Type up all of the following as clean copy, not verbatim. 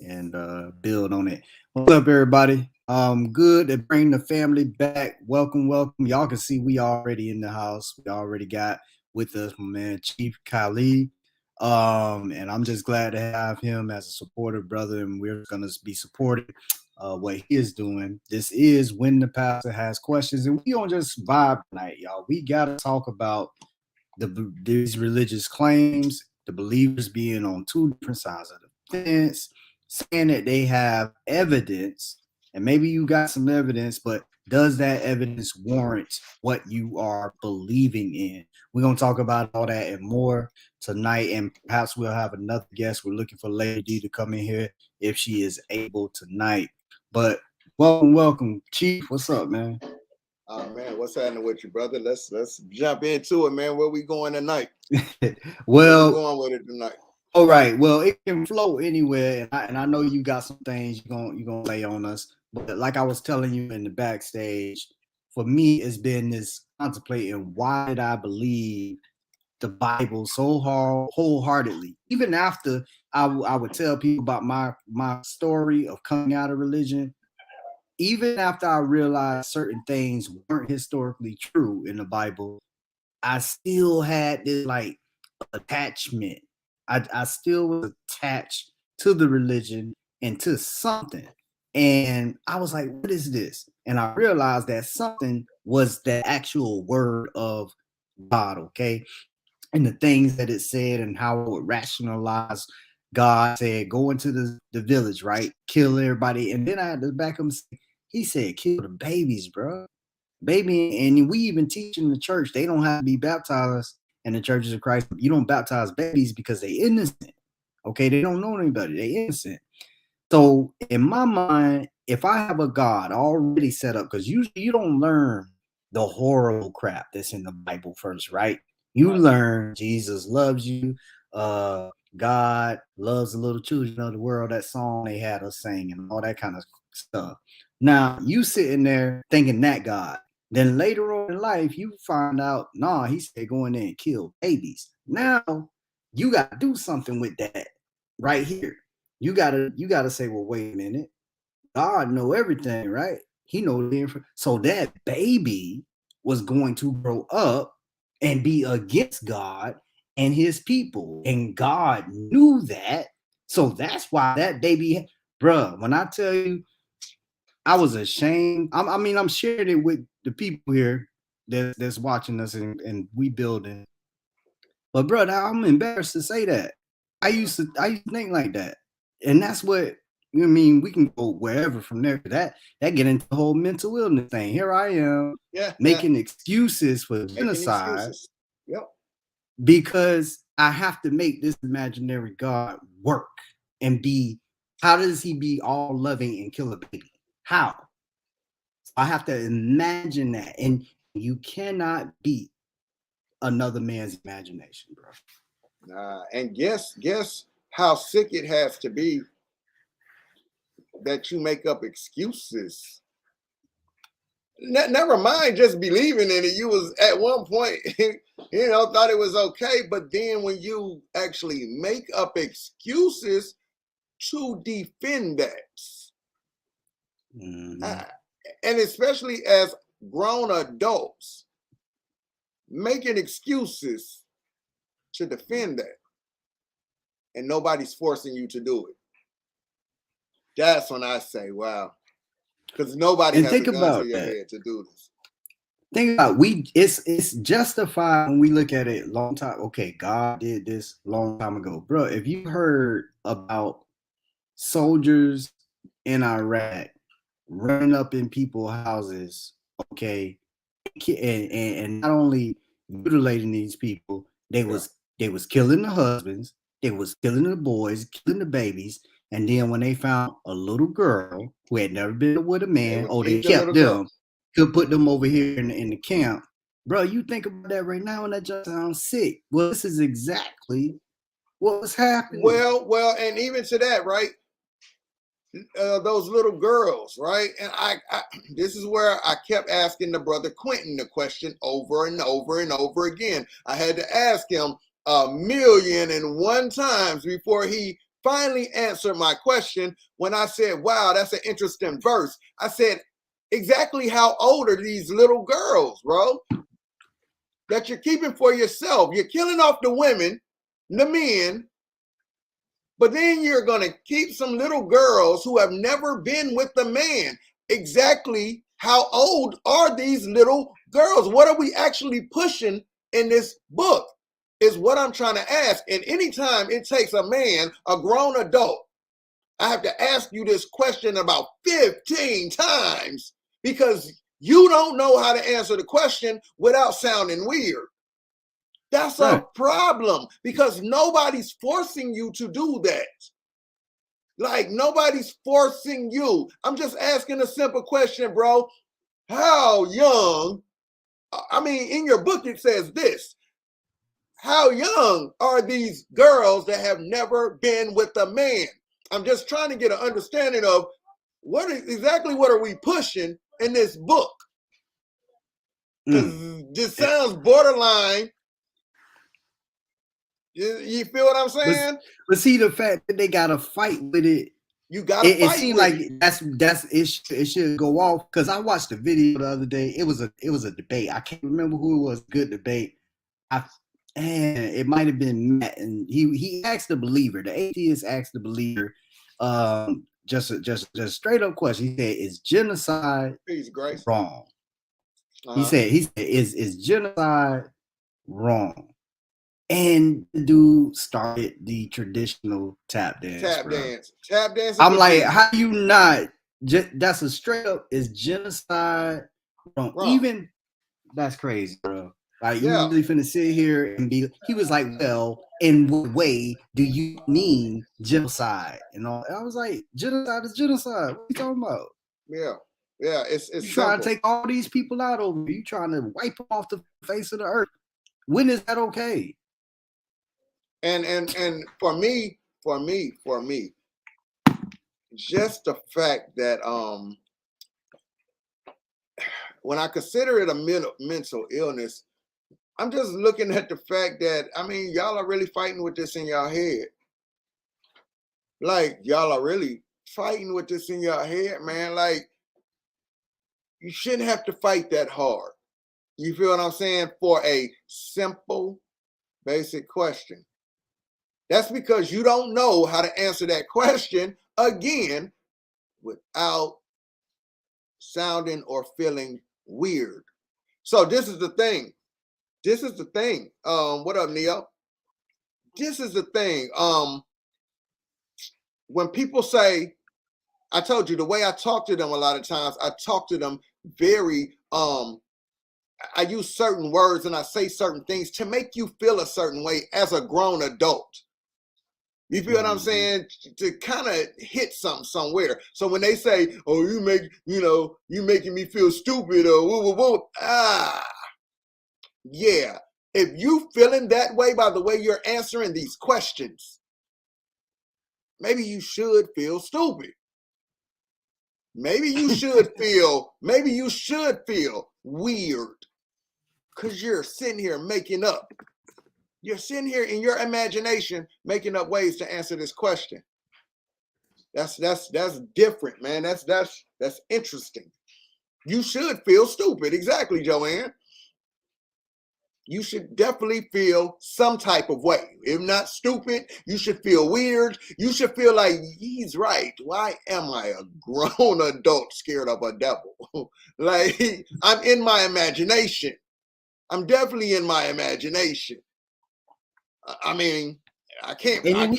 and build on it. What's up, everybody? Good to bring the family back. Welcome, welcome. Y'all can see we already in the house. We already got with us my man Chief Khalid. And I'm just glad to have him as a supportive brother, and we're gonna be supporting what he is doing. This is When the Pastor Has Questions, and we don't just vibe tonight, y'all. We gotta talk about these religious claims, the believers being on two different sides of the fence, saying that they have evidence, and maybe you got some evidence, but does that evidence warrant what you are believing in? We're going to talk about all that and more tonight, and perhaps we'll have another guest. We're looking for Lady D to come in here if she is able tonight. But welcome, welcome, Chief. What's up, man? Oh man, what's happening with you, brother? Let's jump into it, man. Where we going tonight? Well, Where we going with it tonight? all right. Well, it can flow anywhere, and I know you got some things you're gonna lay on us. But like I was telling you in the backstage, for me, it's been this contemplating why did I believe the Bible so wholeheartedly, even after I would tell people about my story of coming out of religion. Even after I realized certain things weren't historically true in the Bible, I still had this like attachment. I still was attached to the religion and to something. And I was like, what is this? And I realized that something was the actual word of God, okay? And the things that it said and how it would rationalize. God said, go into the village, right? Kill everybody. And then I had to back him. He said, kill the babies, bro. Baby, and we even teach in the church, they don't have to be baptized in the churches of Christ. You don't baptize babies because they innocent. Okay, they don't know anybody, they innocent. So in my mind, if I have a God already set up, because usually you don't learn the horrible crap that's in the Bible first, right? You learn Jesus loves you, God loves the little children of the world, that song they had us sing and all that kind of stuff. Now you sitting there thinking that God. Then later on in life, you find out, nah, he said go in there and kill babies. Now you gotta do something with that right here. You gotta say, well, wait a minute. God know everything, right? He know the information. So that baby was going to grow up and be against God and his people. And God knew that. So that's why that baby, bruh, when I tell you I was ashamed. I mean, I'm sharing it with the people here that's watching us and we building. But brother, I'm embarrassed to say that. I used to think like that. And that's what I mean, we can go wherever from there. That get into the whole mental illness thing. Here I am Yeah. making excuses for Making genocide excuses. Yep. because I have to make this imaginary God work and be. How does he be all loving and kill a baby? How? I have to imagine that, and you cannot beat another man's imagination, bro. And guess how sick it has to be that you make up excuses. Never mind just believing in it. You was at one point, thought it was okay, but then when you actually make up excuses to defend that, Mm-hmm. and especially as grown adults, making excuses to defend that, and nobody's forcing you to do it. That's when I say, wow, because nobody And has a think gun to about your that. head to do this. Think about it's justified when we look at it long time. Okay, God did this long time ago, bro. If you heard about soldiers in Iraq running up in people's houses, okay, and not only mutilating these people, they was killing the husbands, they was killing the boys, killing the babies, and then when they found a little girl who had never been with a They man, would oh, they keep the kept little girl. them, could put them over here in the camp. Bro, you think about that right now, and that just sounds sick. Well, this is exactly what was happening. Well, and even to that, right? Those little girls, right? And I, this is where I kept asking the brother Quentin the question over and over and over again. I had to ask him 1,000,001 times before he finally answered my question when I said, wow, that's an interesting verse. I said, exactly how old are these little girls, bro? That you're keeping for yourself. You're killing off the women, the men, but then you're going to keep some little girls who have never been with a man. Exactly how old are these little girls? What are we actually pushing in this book is what I'm trying to ask. And anytime it takes a man, a grown adult, I have to ask you this question about 15 times because you don't know how to answer the question without sounding weird. That's a problem because nobody's forcing you to do that. Like, nobody's forcing you. I'm just asking a simple question, bro. How young? I mean, in your book, it says this. How young are these girls that have never been with a man? I'm just trying to get an understanding of exactly what are we pushing in this book? Because this sounds borderline. You feel what I'm saying? But see, the fact that they gotta fight with it, you gotta fight. It seemed like it should go off because I watched the video the other day. It was a debate. I can't remember who it was. Good debate. It might have been Matt, and he asked the believer, the atheist asked the believer, just a straight up question. He said, "Is genocide wrong?" He said, "Is genocide wrong?" And the dude started the traditional tap dance. Tap dance. I'm like, how you not? That's a straight up is genocide wrong. Even that's crazy, bro. Like, you really finna sit here and be? He was like, well, in what way do you mean genocide? And all. I was like, genocide is genocide. What are you talking about? Yeah, it's you trying to take all these people out over. You trying to wipe them off the face of the earth. When is that okay? And for me, just the fact that when I consider it a mental illness, I'm just looking at the fact that, I mean, y'all are really fighting with this in your head. Like, y'all are really fighting with this in your head, man. Like, you shouldn't have to fight that hard. You feel what I'm saying? For a simple, basic question. That's because you don't know how to answer that question, again, without sounding or feeling weird. So this is the thing. What up, Neo? This is the thing. When people say, I told you the way I talk to them a lot of times, I talk to them very, I use certain words and I say certain things to make you feel a certain way as a grown adult. You feel what I'm saying? To kind of hit something somewhere. So when they say, "Oh, you making me feel stupid," or woo, yeah. If you feeling that way by the way you're answering these questions, maybe you should feel stupid. Maybe you should feel weird because you're sitting here making up. You're sitting here in your imagination making up ways to answer this question. That's different, man. That's interesting. You should feel stupid. Exactly, Joanne. You should definitely feel some type of way. If not stupid, you should feel weird. You should feel like, he's right. Why am I a grown adult scared of a devil? Like, I'm in my imagination. I'm definitely in my imagination. I mean, I can't. And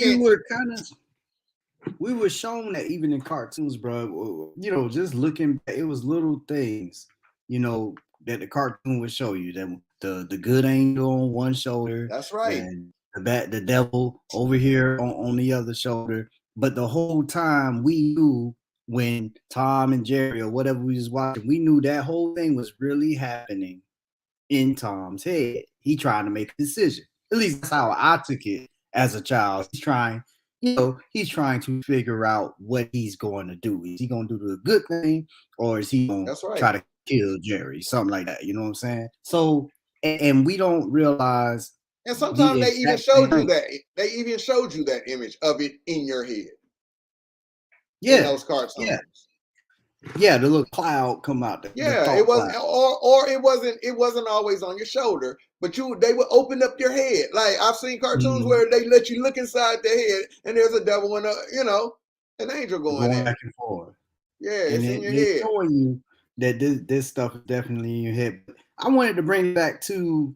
we were shown that even in cartoons, bro. You know, just looking back, it was little things, you know, that the cartoon would show you. That the good angel on one shoulder. That's right. And the devil over here on the other shoulder. But the whole time we knew when Tom and Jerry or whatever we was watching, we knew that whole thing was really happening in Tom's head. He trying to make a decision. At least that's how I took it as a child. He's trying to figure out what he's going to do. Is he going to do the good thing, or is he going to try to kill Jerry? Something like that. You know what I'm saying? So, and we don't realize And sometimes the they even exact showed same you thing. that. They even showed you that image of it in your head in Yeah, those cartoons. yeah, the little cloud come out, the Yeah, it thought was, cloud. or it wasn't always on your shoulder, but they would open up your head. Like I've seen cartoons Mhm. where they let you look inside their head, and there's a devil and an angel going Going at it. back and forth. Yeah, And it's in your they're head. showing you that this stuff is definitely in your head. But I wanted to bring it back to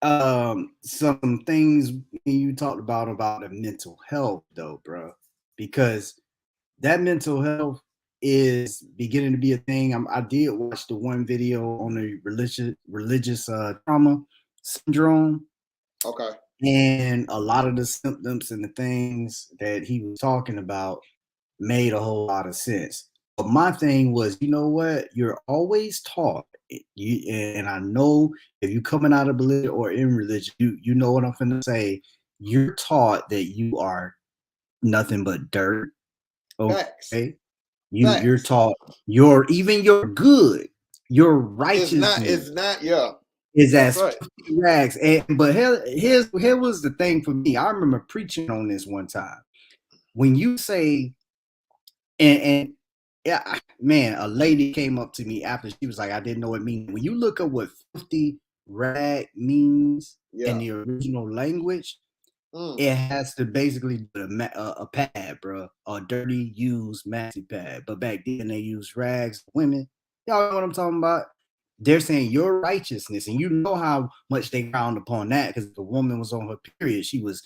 some things you talked about the mental health though, bro, because that mental health is beginning to be a thing. I did watch the one video on the religious trauma syndrome, Okay. and a lot of the symptoms and the things that he was talking about made a whole lot of sense. But my thing was, you know what? You're always taught. And I know if you coming out of religion or in religion, you know what I'm finna say. You're taught that you are nothing but dirt. Facts. Okay, you're Facts. taught even your good, your It's not. righteousness It's not. Yeah. is That's as right. filthy rags. But here was the thing for me. I remember preaching on this one time. When you say and yeah, man, a lady came up to me after, she was like, I didn't know what it means. When you look up what 50 rag means in Yeah. the original language, Mm. it has to basically be a pad, bro, a dirty, used, maxi pad. But back then they used rags. Women, y'all know what I'm talking about? They're saying your righteousness, and you know how much they frowned upon that because the woman was on her period. She was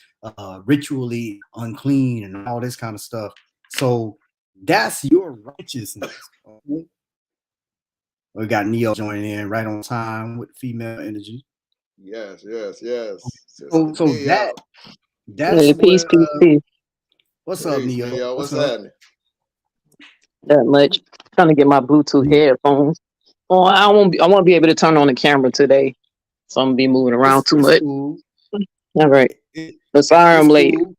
ritually unclean and all this kind of stuff. So that's your righteousness. Okay? We got Neo joining in right on time with female energy. Yes. Yes. Yes. So, Sister so Neo. that's Hey, peace, where. peace, peace. What's up, Peace, Neo? Neo. What's What's up? happening? That much. Trying to get my Bluetooth headphones. Oh, I won't be able to turn on the camera today, so I'm gonna be moving around too It's much. cool. All right. It, But sorry it's I'm late. cool.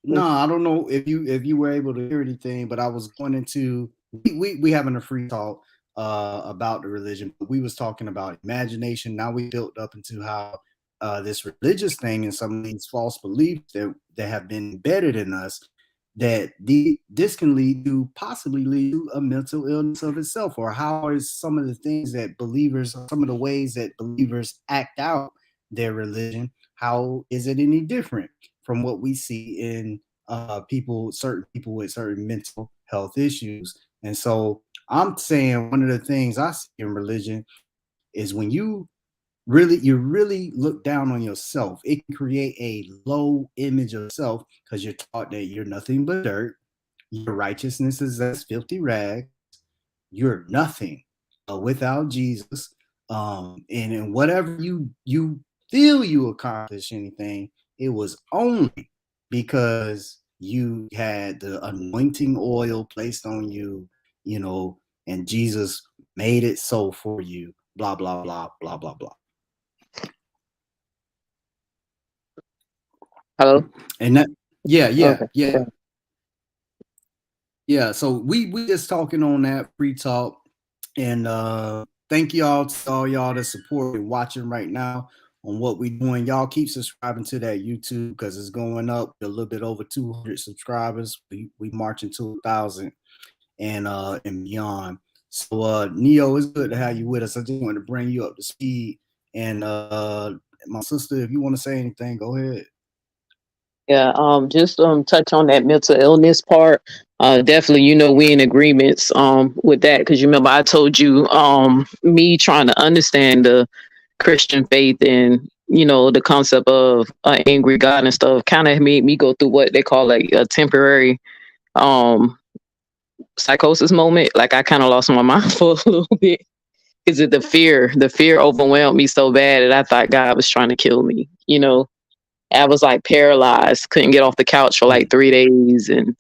No, I don't know if you were able to hear anything, but I was going into we having a free talk about the religion, but we was talking about imagination. Now we built up into how this religious thing and some of these false beliefs that have been embedded in us, that this can possibly lead to a mental illness of itself, or how is some of the things that believers, some of the ways that believers act out their religion, how is it any different from what we see in certain people with certain mental health issues? And so I'm saying one of the things I see in religion is when you really look down on yourself, it can create a low image of self because you're taught that you're nothing but dirt. Your righteousness is as filthy rags. You're nothing without Jesus. And whatever you feel you accomplish anything, it was only because you had the anointing oil placed on you, and Jesus made it so for you. Blah blah blah blah blah blah. Hello. And that, yeah, Okay. yeah. So we just talking on that free talk, and thank y'all to all y'all that support and watching right now on what we doing. Y'all keep subscribing to that YouTube because it's going up a little bit over 200 subscribers. We marching to 1,000 and beyond. So Neo, it's good to have you with us. I just wanted to bring you up to speed. And my sister, if you want to say anything, go ahead. Yeah. Just touch on that mental illness part. Definitely, we in agreements with that, because you remember I told you me trying to understand the Christian faith and the concept of an angry God and stuff kind of made me go through what they call like a temporary psychosis moment. Like I kind of lost my mind for a little bit because of the fear overwhelmed me so bad that I thought God was trying to kill me. I was like paralyzed, couldn't get off the couch for like 3 days, and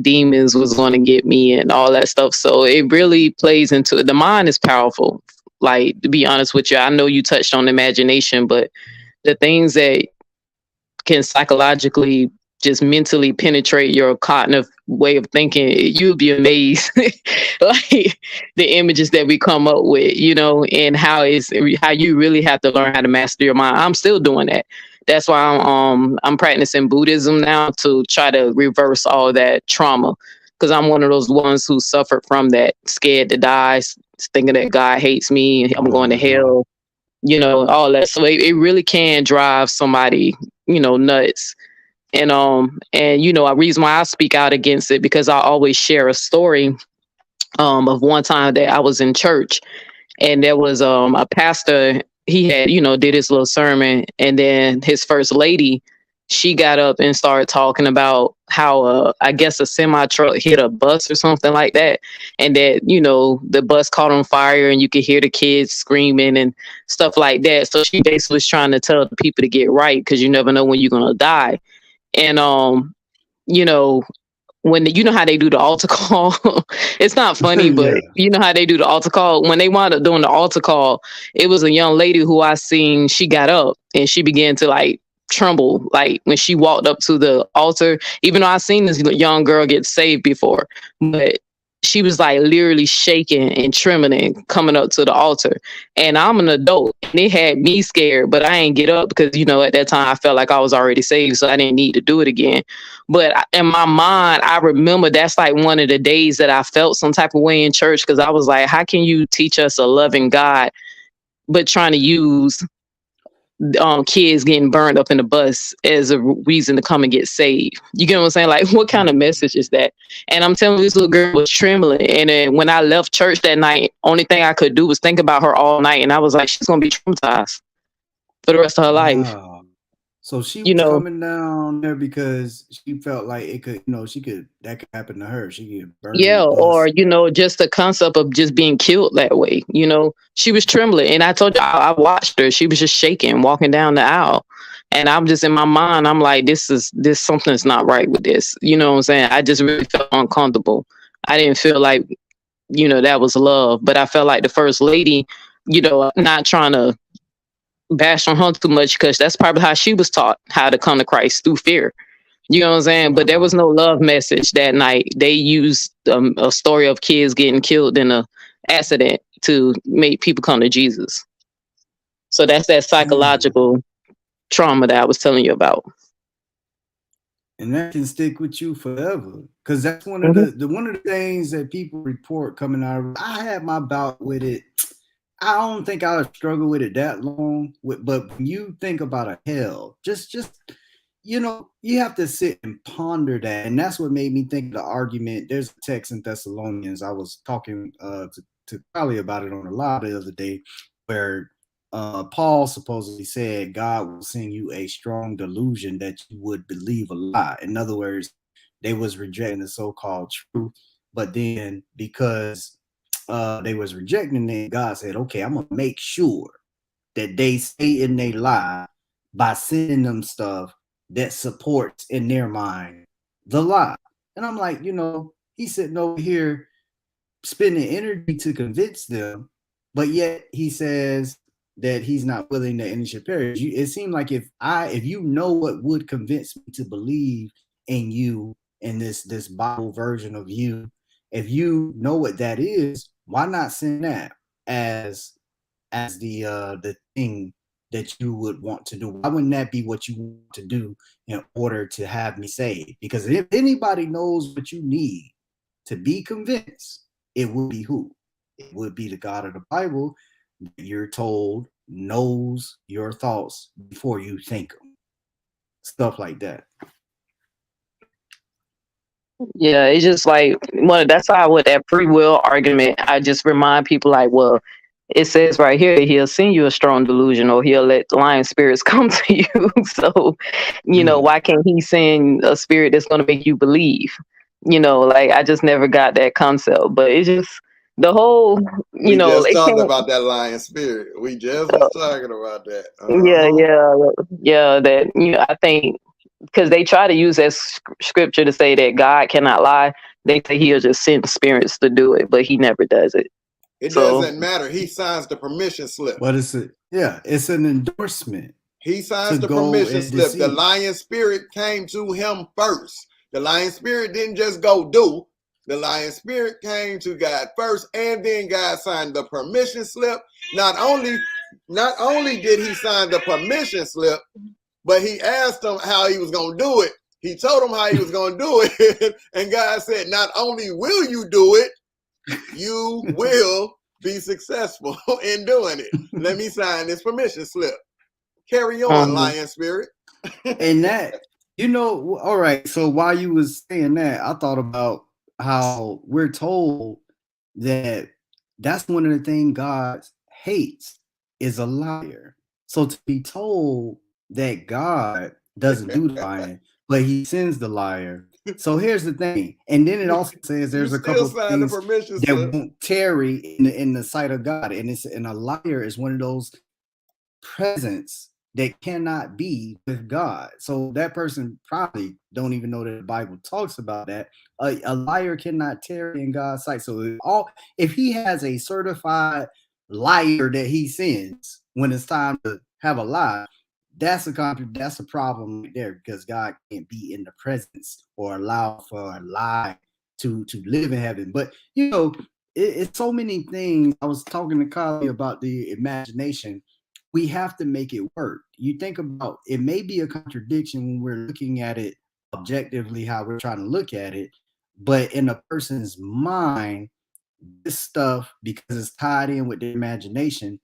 demons was going to get me and all that stuff. So it really plays into it. The mind is powerful. Like, to be honest with you, I know you touched on imagination, but the things that can psychologically just mentally penetrate your cognitive way of thinking, you'll be amazed. Like the images that we come up with, you know, and how you really have to learn how to master your mind. I'm still doing that. That's why I'm practicing Buddhism now to try to reverse all that trauma, because I'm one of those ones who suffered from that, scared to die, thinking that God hates me, I'm going to hell, you know, all that. So it really can drive somebody, you know, nuts. And you know, a reason why I speak out against it, because I always share a story of one time that I was in church, and there was a pastor. He had, you know, did his little sermon, and then his first lady, she got up and started talking about how I guess a semi truck hit a bus or something like that, and that, you know, the bus caught on fire and you could hear the kids screaming and stuff like that. So she basically was trying to tell the people to get right, because you never know when you're gonna die. And you know, when you know how they do the altar call, it's not funny, but Yeah. you know how they do the altar call. When they wound up doing the altar call, it was a young lady who I seen. She got up and she began to like tremble, like when she walked up to the altar. Even though I seen this young girl get saved before, but she was like literally shaking and trembling coming up to the altar. And I'm an adult, and it had me scared, but I ain't get up because, you know, at that time I felt like I was already saved, so I didn't need to do it again. But in my mind, I remember that's like one of the days that I felt some type of way in church, because I was like, how can you teach us a loving God, but trying to use kids getting burned up in the bus as a reason to come and get saved? You get what I'm saying? Like, what kind of message is that? And I'm telling you, this little girl was trembling. And then when I left church that night, only thing I could do was think about her all night. And I was like, she's going to be traumatized for the rest of her life. Wow. So she You was know, coming down there because she felt like it could, you know, that could happen to her. She could get burned in yeah, the bus. or, you know, just the concept of just being killed that way. You know, she was trembling. And I told you, I watched her. She was just shaking, walking down the aisle. And I'm just in my mind, I'm like, this something's not right with this. You know what I'm saying? I just really felt uncomfortable. I didn't feel like, you know, that was love. But I felt like the first lady, you know, not trying to bash on her too much, because that's probably how she was taught how to come to Christ, through fear. You know what I'm saying? But there was no love message that night. They used a story of kids getting killed in a accident to make people come to Jesus. So that's that psychological trauma that I was telling you about. And that can stick with you forever, because that's one of the things that people report coming out of. I had my bout with it. I don't think I would struggle with it that long. But when you think about a hell, just you know, you have to sit and ponder that. And that's what made me think of the argument. There's a text in Thessalonians. I was talking to Carly about it on the live the other day, where Paul supposedly said God will send you a strong delusion that you would believe a lie. In other words, they was rejecting the so-called truth, but then because they was rejecting it, God said, okay, I'm gonna make sure that they stay in their lie by sending them stuff that supports in their mind the lie. And I'm like, you know, he's sitting over here spending energy to convince them, but yet he says that he's not willing that any should perish. It seemed like if you know what would convince me to believe in you, in this Bible version of you, if you know what that is, why not send that as the thing that you would want to do? Why wouldn't that be what you want to do in order to have me saved? Because if anybody knows what you need to be convinced, it would be who? It would be the God of the Bible that you're told knows your thoughts before you think them. Stuff like that. Yeah, it's just like, well, that's why with that free will argument, I just remind people like, well, it says right here, he'll send you a strong delusion, or he'll let lion spirits come to you. So, you know, why can't he send a spirit that's going to make you believe? You know, like, I just never got that concept. But it's just the whole, you know, just talking about that lion spirit. We just was talking about that. Yeah. That, you know, I think because they try to use that scripture to say that God cannot lie. They say he'll just send spirits to do it, but he never does it. It doesn't matter. He signs the permission slip. But it's an endorsement. He signs to the go permission and slip. The deceive. lion spirit came to him first. The lion spirit didn't just go do. The lion spirit came to God first, and then God signed the permission slip. Not only did he sign the permission slip, but he asked him how he was going to do it. He told him how he was going to do it, and God said, not only will you do it, you will be successful in doing it. Let me sign this permission slip. Carry on, lion spirit. And that, you know, all right. So while you was saying that, I thought about how we're told that that's one of the things God hates is a liar. So to be told that God doesn't do the lying, but he sends the liar. So here's the thing. And then it also says there's a couple of things that won't tarry in the sight of God. And a liar is one of those presence that cannot be with God. So that person probably don't even know that the Bible talks about that. A liar cannot tarry in God's sight. So if he has a certified liar that he sends when it's time to have a lie, that's a problem right there, because God can't be in the presence or allow for a lie to live in heaven. But you know, it's so many things. I was talking to Kylie about the imagination. We have to make it work. You think about it, may be a contradiction when we're looking at it objectively, how we're trying to look at it, but in a person's mind, this stuff, because it's tied in with their imagination,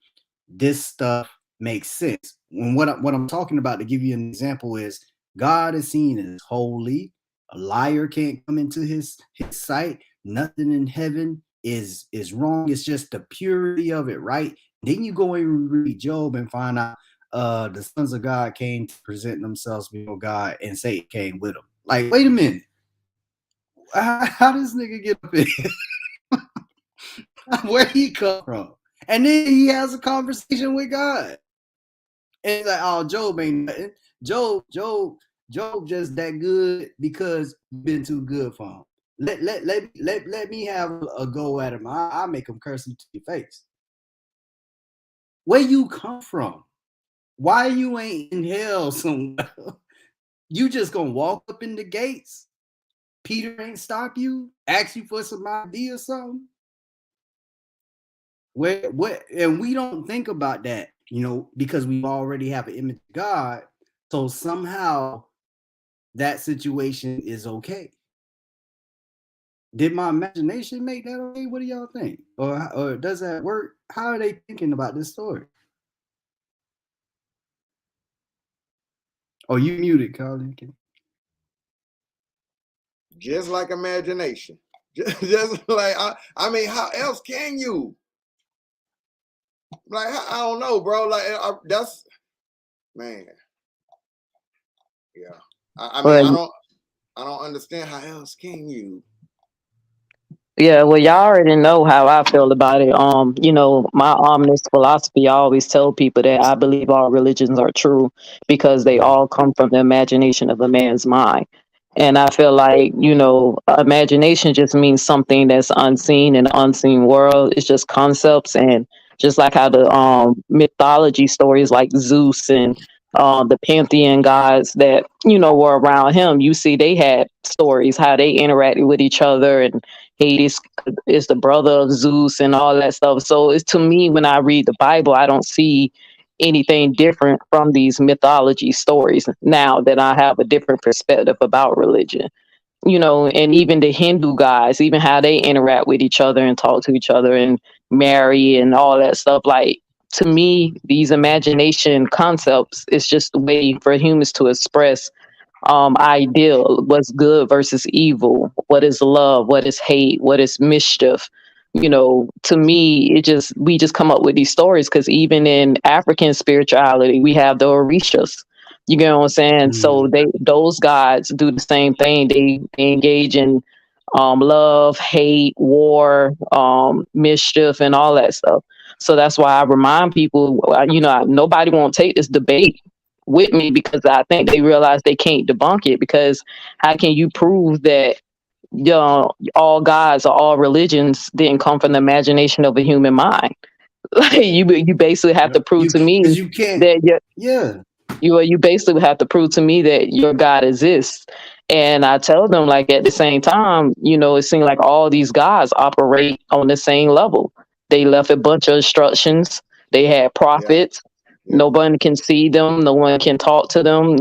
this stuff makes sense. When what I'm talking about, to give you an example, is God is seen as holy. A liar can't come into his sight. Nothing in heaven is wrong. It's just the purity of it, right? Then you go and read Job and find out the sons of God came to present themselves before God, and Satan came with them. Like, wait a minute. How does this nigga get up here? Where he come from? And then he has a conversation with God. And he's like, oh, Job ain't nothing. Job just that good because you've been too good for him. Let me have a go at him. I'll make him curse him to your face. Where you come from? Why you ain't in hell somewhere? You just gonna walk up in the gates? Peter ain't stop you, ask you for some idea or something? And we don't think about that, you know, because we already have an image of God. So somehow that situation is okay. Did my imagination make that okay? What do y'all think? Or does that work? How are they thinking about this story? Oh, you muted, Colin. Just like imagination. Just like, I mean, how else can you? Like, I don't know, bro. Like, that's, man. Yeah. I mean, I don't understand how else can you. Yeah, well, y'all already know how I feel about it. You know, my omnist philosophy, I always tell people that I believe all religions are true because they all come from the imagination of a man's mind. And I feel like, you know, imagination just means something that's unseen in the unseen world. It's just concepts, and just like how the mythology stories like Zeus and the pantheon gods that, you know, were around him, you see they had stories, how they interacted with each other, and Hades is the brother of Zeus and all that stuff. So it's, to me, when I read the Bible, I don't see anything different from these mythology stories now that I have a different perspective about religion. You know, and even the Hindu guys, even how they interact with each other and talk to each other and marry and all that stuff. Like, to me, these imagination concepts is just a way for humans to express ideal, what's good versus evil, what is love, what is hate, what is mischief. You know, to me, we just come up with these stories because even in African spirituality, we have the Orishas. You get what I'm saying? So those gods do the same thing. They engage in love, hate, war, mischief, and all that stuff. So that's why I remind people, you know, nobody won't take this debate with me because I think they realize they can't debunk it, because how can you prove that, you know, all gods or all religions didn't come from the imagination of a human mind? Like, you basically have to prove to me you can't, that You basically have to prove to me that your God exists. And I tell them, like, at the same time, it seems like all these gods operate on the same level. They left a bunch of instructions. They had prophets. Yeah. No one can see them. No one can talk to them.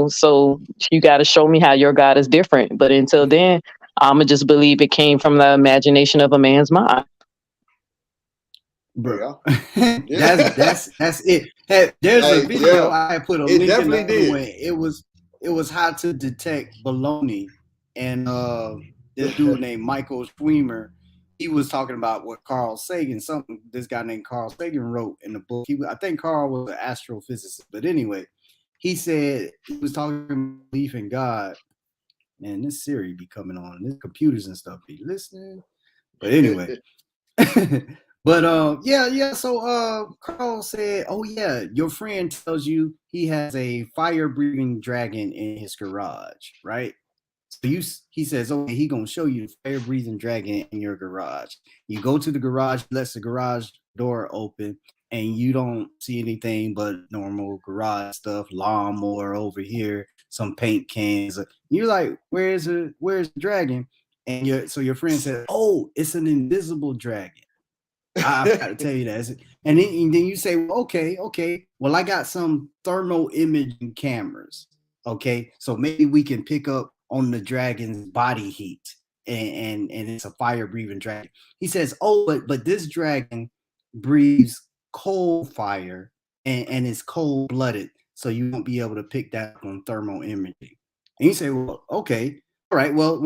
So you got to show me how your God is different. But until then, I'ma just believe it came from the imagination of a man's mind. Bro, Yeah. that's it. Hey, there's a Like, video yeah, I put a it link in definitely the did. way. It was how to detect baloney, and this dude named Michael Schwimmer, he was talking about what Carl Sagan, this guy named Carl Sagan wrote in the book. I think Carl was an astrophysicist, but anyway, he said he was talking about belief in God. Man, this Siri be coming on, this computers and stuff be listening. But anyway. But yeah. So Carl said, "Oh yeah, your friend tells you he has a fire-breathing dragon in his garage, right?" So he says, "Okay, he gonna show you the fire-breathing dragon in your garage." You go to the garage, lets the garage door open, and you don't see anything but normal garage stuff, lawnmower over here, some paint cans. You're like, "Where's the dragon?" And your friend said, "Oh, it's an invisible dragon." I've got to tell you that. And then you say, well, okay. Well, I got some thermal imaging cameras. Okay. So maybe we can pick up on the dragon's body heat. And it's a fire breathing dragon. He says, oh, but this dragon breathes coal fire and is cold blooded. So you won't be able to pick that up on thermal imaging. And you say, well, okay. All right. Well,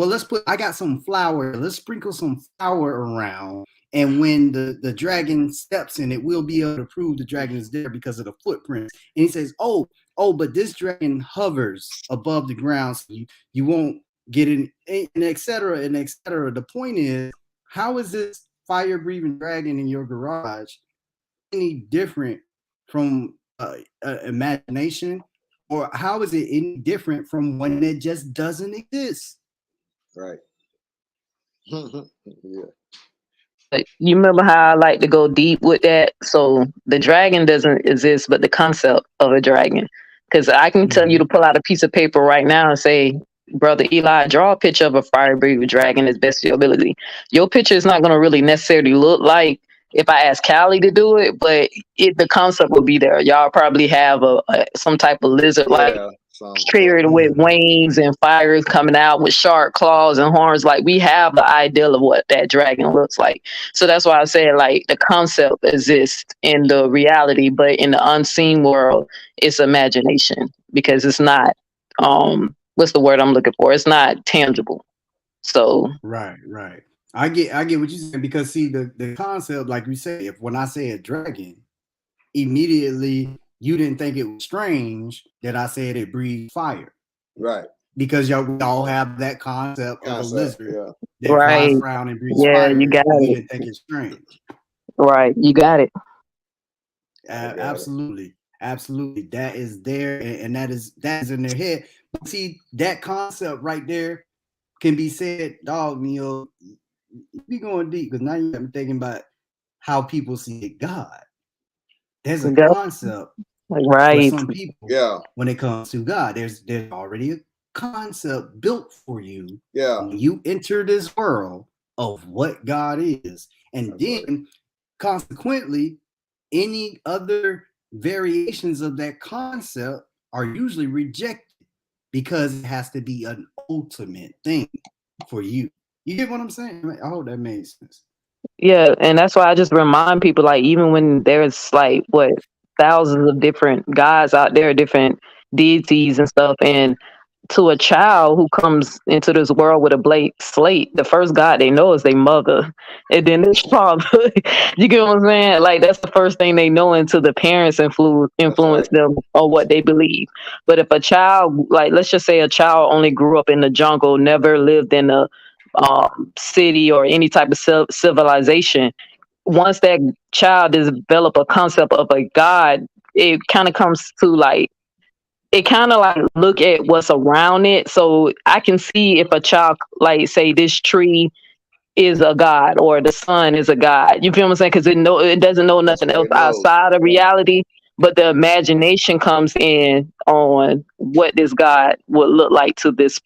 I got some flour. Let's sprinkle some flour around. And when the dragon steps in it, we'll be able to prove the dragon is there because of the footprints. And he says, oh, but this dragon hovers above the ground, so you won't get in, and et cetera, and et cetera. The point is, how is this fire-breathing dragon in your garage any different from imagination? Or how is it any different from one that just doesn't exist? Right. Yeah. You remember how I like to go deep with that? So the dragon doesn't exist, but the concept of a dragon. Because I can tell you to pull out a piece of paper right now and say, Brother Eli, draw a picture of a fire-breathing dragon as best of your ability. Your picture is not going to really necessarily look like if I ask Callie to do it, but the concept will be there. Y'all probably have some type of lizard-like creature with wings and fires coming out with sharp claws and horns. Like, we have the ideal of what that dragon looks like. So that's why I said, like, the concept exists in the reality, but in the unseen world, it's imagination because it's not, what's the word I'm looking for? It's not tangible. So right. I get what you're saying, because see the concept, like you say, when I say a dragon, immediately you didn't think it was strange that I said it breathes fire. Right. Because we all have that concept of a lizard that right. flies around and breathes Yeah, fire. you got We it. didn't think it's strange. Right, you got it. Absolutely. That is there, and that is in their head. But see, that concept right there can be said, dog, you be going deep, because now you got me thinking about how people see God. There's a concept, right? For some people, when it comes to God, there's already a concept built for you. When you enter this world of what God is, and then consequently, any other variations of that concept are usually rejected because it has to be an ultimate thing for you. You get what I'm saying? I hope that made sense. Yeah, and that's why I just remind people, like, even when there's like thousands of different gods out there, different deities and stuff, and to a child who comes into this world with a blank slate, the first God they know is their mother, and then their father. You get what I'm saying? Like, that's the first thing they know until the parents influence them on what they believe. But if a child, like, let's just say a child only grew up in the jungle, never lived in a city or any type of civilization, once that child develop a concept of a God, it kind of comes to like, it kind of like look at what's around it. So I can see if a child, like, say this tree is a god or the sun is a god. You feel what I'm saying? Because it doesn't know nothing else outside of reality. but the imagination comes in on what this God would look like to this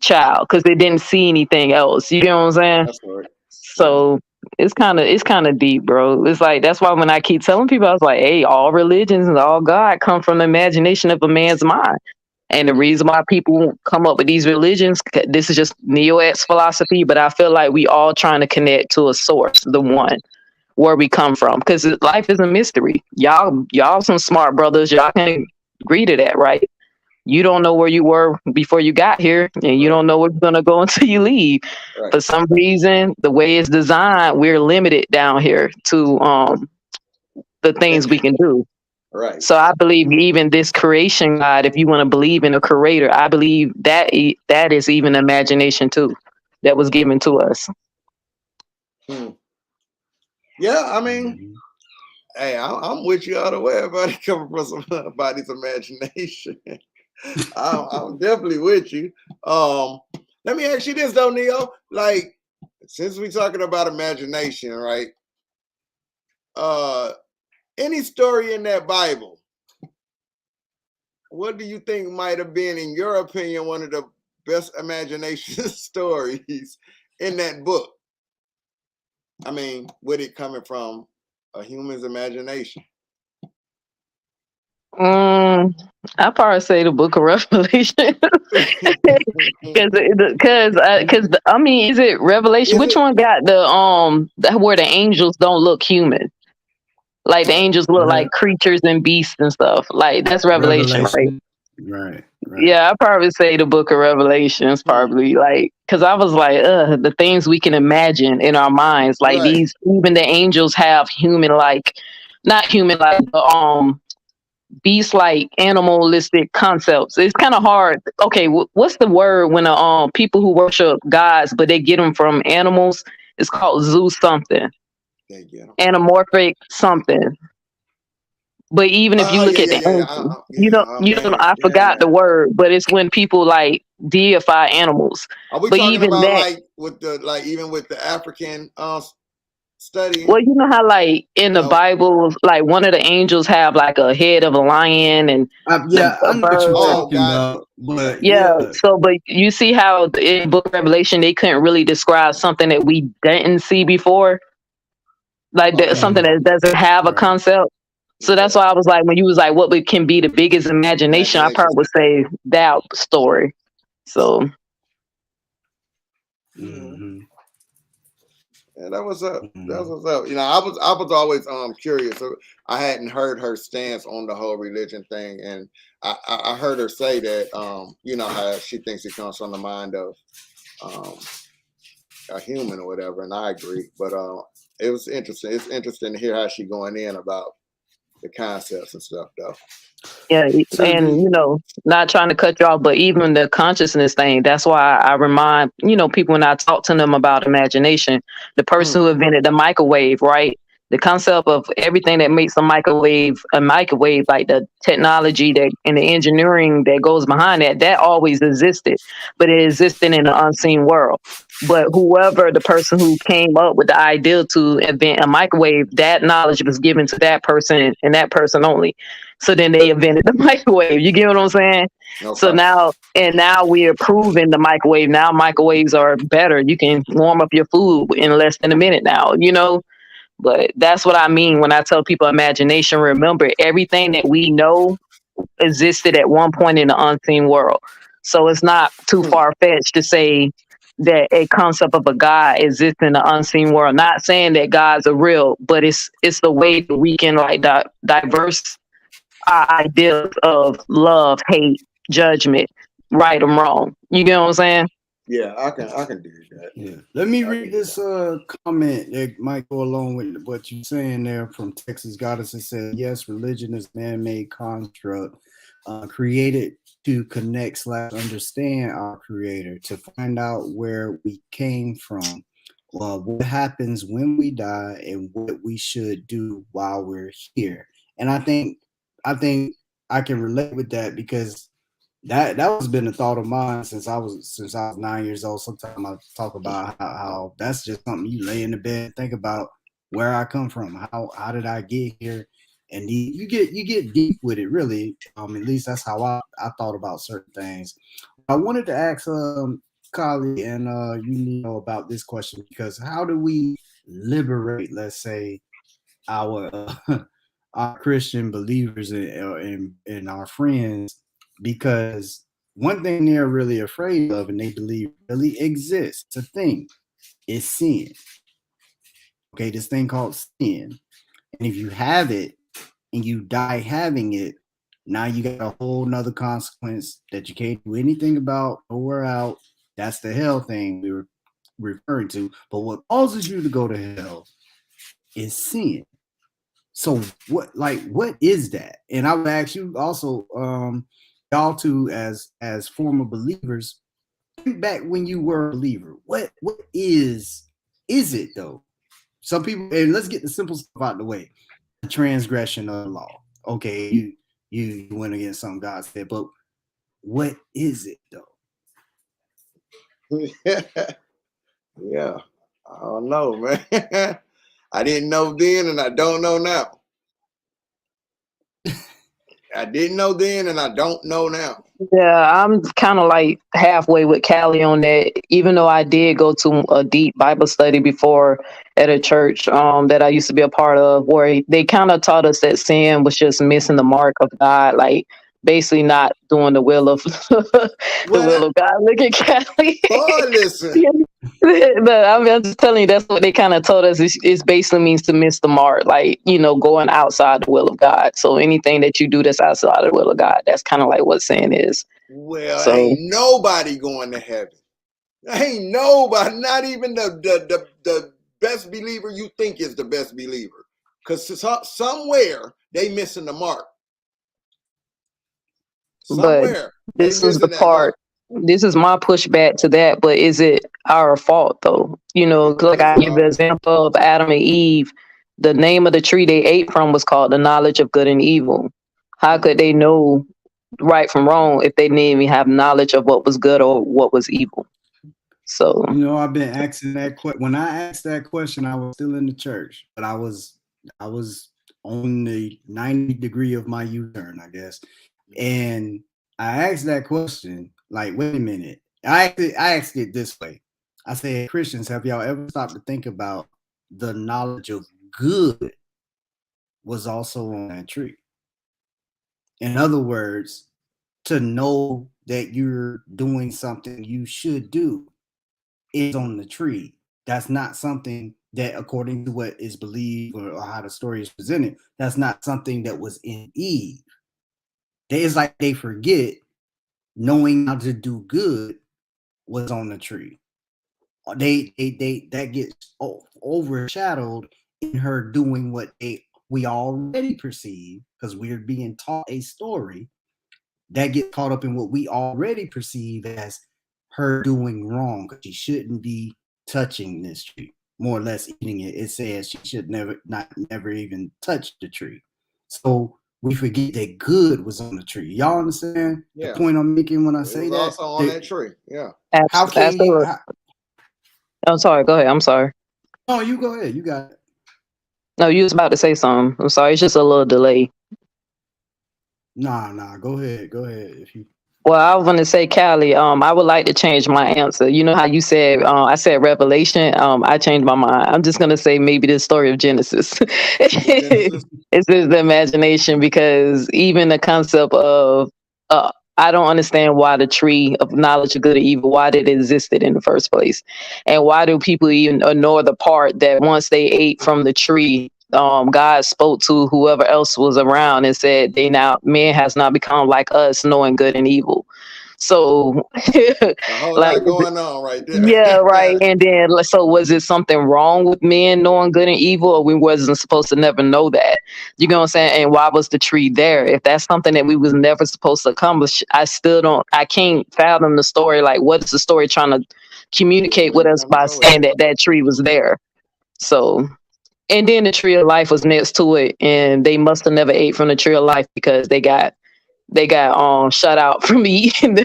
child because they didn't see anything else. You know what I'm saying? That's right. So it's kind of deep, bro. It's like that's why when I keep telling people, I was like, hey, all religions and all God come from the imagination of a man's mind. And the reason why people come up with these religions, this is just neo-X philosophy, but I feel like we all trying to connect to a source, the one where we come from, because life is a mystery. Y'all some smart brothers. Y'all can agree to that, right? You don't know where you were before you got here, and you don't know where you're gonna go until you leave. Right. For some reason, the way it's designed, we're limited down here to the things we can do. Right. So I believe even this creation God, if you want to believe in a creator, I believe that that is even imagination too, that was given to us. Yeah, I mean, hey, I'm with you all the way about it coming from somebody's imagination. I'm definitely with you. Let me ask you this though, Neo. Like, since we're talking about imagination, right? Any story in that Bible, what do you think might have been, in your opinion, one of the best imagination stories in that book? I mean, with it coming from a human's imagination. I probably say the Book of Revelation, because I mean, is it Revelation? Is Which it? one got where the angels don't look human? Like the angels look like creatures and beasts and stuff. Like that's Revelation, right? Right. Yeah, I probably say the Book of Revelations, probably like because I was like, the things we can imagine in our minds, like Right. these, even the angels have human like, not human like, but beast like animalistic concepts. It's kind of hard. Okay, what's the word when people who worship gods but they get them from animals? It's called Zeus something, anamorphic something. But even if you look at the angels, I forgot the word, but it's when people like deify animals. Are we but talking even about that, like with the even with the African study? well, you know how like in the Bible, like one of the angels have like a head of a lion and yeah, I know what you're talking gotcha. about. But So, but you see how in Book of Revelation they couldn't really describe something that we didn't see before, like something that doesn't have a concept. So that's why I was like, when you was like, what can be the biggest imagination? I probably would say that story. So, yeah, that was up. That was up. You know, I was always curious. So I hadn't heard her stance on the whole religion thing, and I heard her say that you know how she thinks it comes from the mind of a human or whatever, and I agree. But it was interesting. It's interesting to hear how she going in about the concepts and stuff, though. Yeah, and you know, not trying to cut you off, but even the consciousness thing, that's why I remind, you know, people when I talk to them about imagination, the person who invented the microwave, right? The concept of everything that makes a microwave, like the technology that and the engineering that goes behind that, that always existed, but it existed in the unseen world. But whoever the person who came up with the idea to invent a microwave, that knowledge was given to that person and that person only. So then they invented the microwave. You get what I'm saying? Okay. So now we are proving the microwave. Now microwaves are better. You can warm up your food in less than a minute now, you know? But that's what I mean when I tell people imagination. Remember, everything that we know existed at one point in the unseen world. So it's not too far-fetched to say that a concept of a God exists in the unseen world. Not saying that gods are real, but it's the way that we can like diverse our ideas of love, hate, judgment, right and wrong. You get what I'm saying? Yeah, I can do that. Yeah. Let me read this comment that might go along with what you're saying there from Texas Goddess. It said, yes, religion is man-made construct created to connect / understand our creator, to find out where we came from, what happens when we die, and what we should do while we're here. And I think I can relate with that because that has been a thought of mine since I was 9 years old. Sometimes I talk about how that's just something you lay in the bed and think about where I come from, how did I get here, and you get deep with it, really. At least that's how I thought about certain things. I wanted to ask Kali and you know about this question, because how do we liberate, let's say, our our Christian believers and our friends, because one thing they're really afraid of and they believe really exists, it's a thing, is sin. Okay, this thing called sin. And if you have it and you die having it, now you got a whole nother consequence that you can't do anything about, nowhere out. That's the hell thing we were referring to. But what causes you to go to hell is sin. So what is that? And I would ask you also, y'all too, as former believers, think back when you were a believer. What is it though? Some people, and let's get the simple stuff out of the way. The transgression of the law. Okay, you went against something God said, but what is it though? Yeah, I don't know, man. I didn't know then, and I don't know now. I didn't know then, and I don't know now. Yeah, I'm kind of like halfway with Callie on that. Even though I did go to a deep Bible study before at a church that I used to be a part of, where they kind of taught us that sin was just missing the mark of God, like basically not doing the will of the will of God. Look at Callie. Boy, listen. But I'm just telling you, that's what they kind of told us. It basically means to miss the mark, like, you know, going outside the will of God. So anything that you do that's outside the will of God, that's kind of like what sin is. Well, So, ain't nobody going to heaven. Ain't nobody, not even the best believer you think is the best believer. Because somewhere they missing the mark. Somewhere. But this is the part. This is my pushback to that, but is it our fault though? You know, like I give the example of Adam and Eve. The name of the tree they ate from was called the knowledge of good and evil. How could they know right from wrong if they didn't even have knowledge of what was good or what was evil? So, you know, I've been asking that question. When I asked that question, I was still in the church, but I was on the 90 degree of my U-turn, I guess. And I asked that question, like, wait a minute. I asked it this way. I said, Christians, have y'all ever stopped to think about the knowledge of good was also on that tree? In other words, to know that you're doing something you should do is on the tree. That's not something that, according to what is believed or how the story is presented, that's not something that was in Eve. It's like they forget knowing how to do good was on the tree. That gets overshadowed in her doing what we already perceive, because we're being taught a story that gets caught up in what we already perceive as her doing wrong, because she shouldn't be touching this tree, more or less eating it. It says she should never even touch the tree. So we forget that good was on the tree. Y'all understand the point I'm making when I say that? Also on that tree, yeah. How can you? I'm sorry. Go ahead. I'm sorry. No, you go ahead. You got it. No, you was about to say something. I'm sorry. It's just a little delay. Nah. Go ahead. If you. Well, I was going to say, Callie, I would like to change my answer. You know how you said, I said Revelation. I changed my mind. I'm just going to say maybe the story of Genesis. It's just the imagination, because even the concept of, I don't understand why the tree of knowledge of good and evil, why did it existed in the first place? And why do people even ignore the part that once they ate from the tree, God spoke to whoever else was around and said, man has not become like us, knowing good and evil. So a whole lot going on right there. Yeah, right. And then, so was it something wrong with men knowing good and evil, or we wasn't supposed to never know that? You know what I'm saying? And why was the tree there? If that's something that we was never supposed to accomplish, I can't fathom the story. Like, what is the story trying to communicate with us by saying that tree was there? So, and then the tree of life was next to it, and they must have never ate from the tree of life because they got shut out from eating.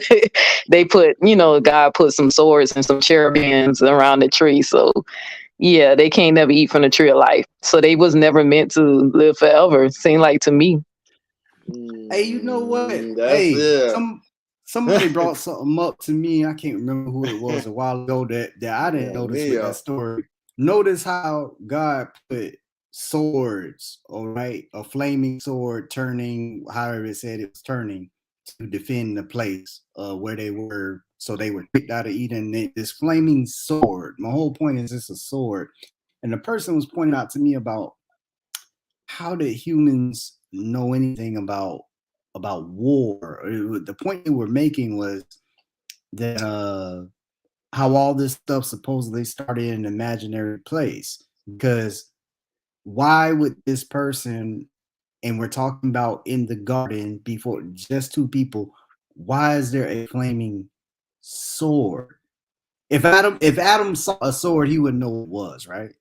They put, God put some swords and some cherubims around the tree. So Yeah, they can't never eat from the tree of life. So they was never meant to live forever. Seemed like to me. Hey, you know what? That's Hey, it. somebody brought something up to me. I can't remember who it was a while ago that I didn't Yeah, notice with that story. Notice how God put swords, all right, a flaming sword turning, however it said it was turning to defend the place where they were. So they were kicked out of Eden. This flaming sword. My whole point is it's a sword. And the person was pointing out to me about how did humans know anything about war? The point they were making was that how all this stuff supposedly started in an imaginary place. Because why would this person, and we're talking about in the garden before just two people, why is there a flaming sword? If Adam saw a sword, he would know what it was, right?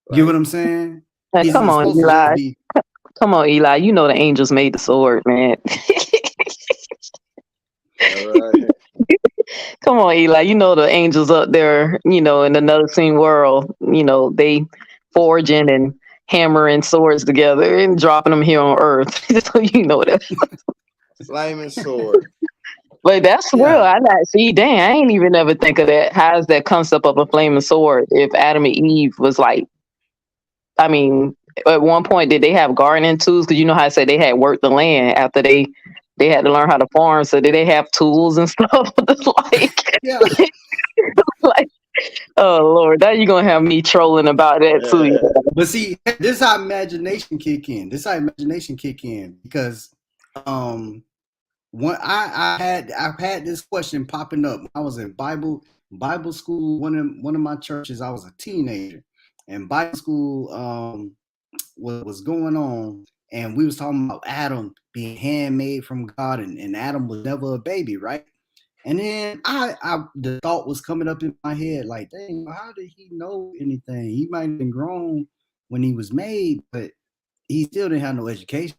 You get what I'm saying? Hey, It's come on, supposed to just Eli. be. Come on, Eli. You know the angels made the sword, man. All right. Come on, Eli. You know the angels up there, in another scene world, they forging and hammering swords together and dropping them here on earth. So you know that. Flaming sword. But that's real. Yeah. I not see, dang, I ain't even ever think of that. How's that concept of a flaming sword? If Adam and Eve was like, I mean, at one point did they have gardening tools? Because you know how I said they had worked the land after they had to learn how to farm. So did they have tools and stuff? like, Yeah. like, oh Lord, now you're gonna have me trolling about that too. But see, this is how imagination kick in. This is how imagination kick in because when I've had this question popping up. I was in Bible school, one of my churches. I was a teenager, and Bible school was going on, and we was talking about Adam being handmade from God, and Adam was never a baby, right? And then the thought was coming up in my head, like, dang, how did he know anything? He might have been grown when he was made, but he still didn't have no education.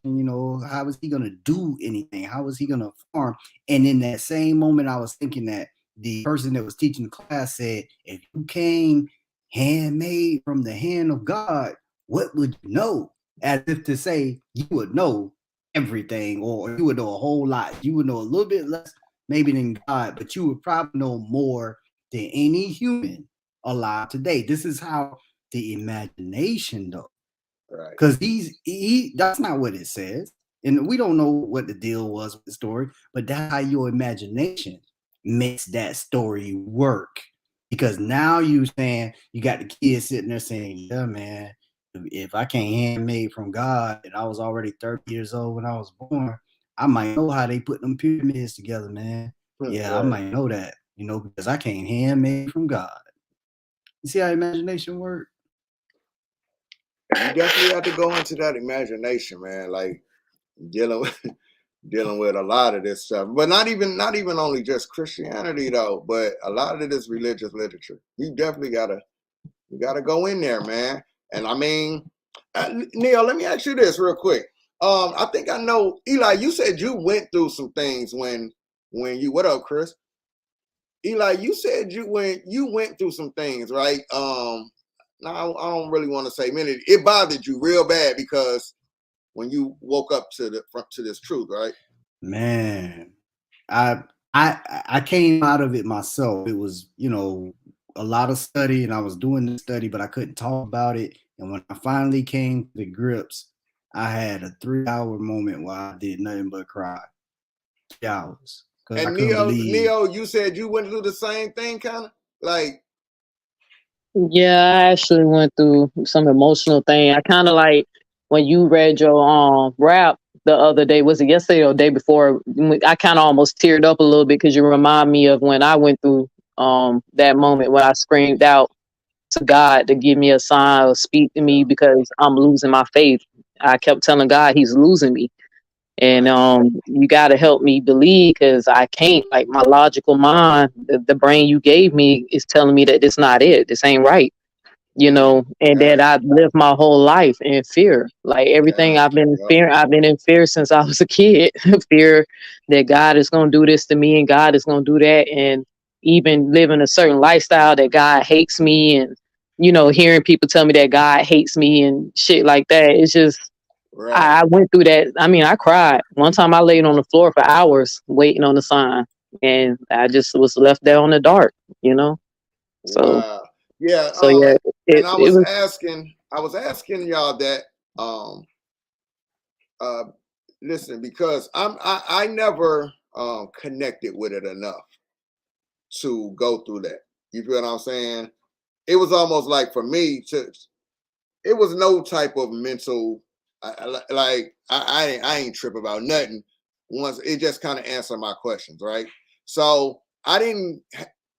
How was he gonna do anything? How was he gonna farm? And in that same moment, I was thinking that the person that was teaching the class said, if you came handmade from the hand of God, what would you know? As if to say you would know everything, or you would know a whole lot. You would know a little bit less maybe than God, but you would probably know more than any human alive today. This is how the imagination, though. Right. Because that's not what it says. And we don't know what the deal was with the story, but that's how your imagination makes that story work. Because now you saying, you got the kids sitting there saying, yeah, man, if I can't handmade from God and I was already 30 years old when I was born, I might know how they put them pyramids together, man. Yeah, I might know that, because I can't handmade from God. You see how imagination works? You definitely have to go into that imagination, man. Like dealing with a lot of this stuff, but not even only just Christianity though, but a lot of this religious literature. You definitely gotta go in there, man. And I mean, Neil, let me ask you this real quick. I think I know, Eli. You said you went through some things when you. What up, Chris? Eli, you said you went through some things, right? Now I don't really want to say many. It bothered you real bad because when you woke up to this truth, right? Man, I came out of it myself. It was, a lot of study, and I was doing the study, but I couldn't talk about it. And when I finally came to the grips, I had a 3-hour moment where I did nothing but cry. 3 hours. Because I And couldn't believe. Neo, you said you went through the same thing, kind of like. Yeah, I actually went through some emotional thing. I kind of like when you read your rap the other day. Was it yesterday or the day before? I kind of almost teared up a little bit because you remind me of when I went through that moment when I screamed out to God to give me a sign or speak to me because I'm losing my faith. I kept telling God He's losing me. And you got to help me believe because I can't. Like my logical mind, the brain you gave me is telling me that this not it. This ain't right. And that I've lived my whole life in fear. Like everything I've been in fear. I've been in fear since I was a kid. Fear that God is going to do this to me and God is going to do that. And even living a certain lifestyle that God hates me and hearing people tell me that God hates me and shit like that. It's just, Right. I went through that. I mean, I cried. One time I laid on the floor for hours waiting on the sign, and I just was left there on the dark, So, Wow. Yeah. so yeah, And it was, I was asking y'all that. Listen, because I never connected with it enough to go through that. You feel what I'm saying? It was almost like for me it was no type of mental, I ain't trip about nothing. Once it just kind of answered my questions, right? So I didn't,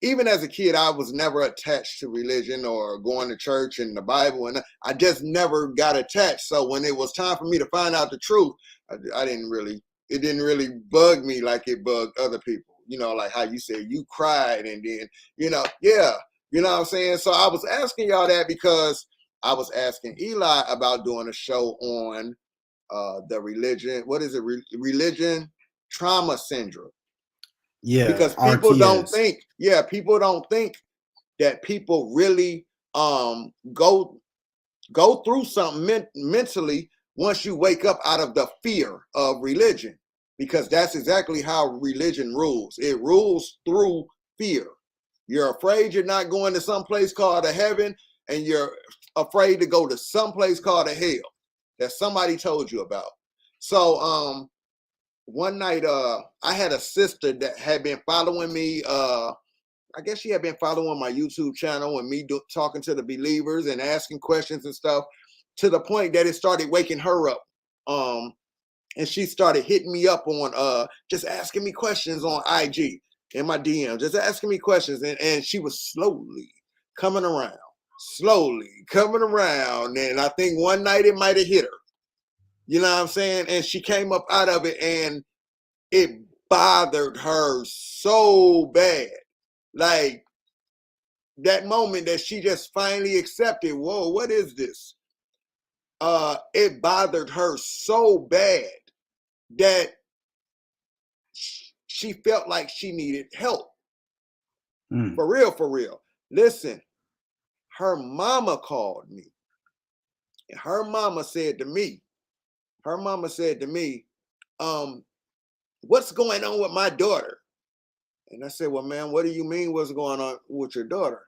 even as a kid, I was never attached to religion or going to church and the Bible, and I just never got attached. So when it was time for me to find out the truth, I didn't really, it didn't really bug me like it bugged other people. Like how you said you cried and then, yeah, you know what I'm saying? So I was asking y'all that because I was asking Eli about doing a show on the religion. What is it? Religion trauma syndrome. Yeah, because people don't RTS. people don't think that people really go through something mentally once you wake up out of the fear of religion, because that's exactly how religion rules. It rules through fear. You're afraid you're not going to some place called a heaven, and you're afraid to go to some place called a hell that somebody told you about. So one night I had a sister that had been following me. I guess she had been following my YouTube channel and me talking to the believers and asking questions and stuff, to the point that it started waking her up. And she started hitting me up on just asking me questions on IG in my DM, just asking me questions. And she was slowly coming around. And I think one night it might have hit her. You know what I'm saying? And she came up out of it, and it bothered her so bad. Like that moment that she just finally accepted, whoa, what is this? It bothered her so bad that she felt like she needed help. For real. Listen, her mama called me. And her mama said to me, what's going on with my daughter? And I said, well, man, what do you mean what's going on with your daughter?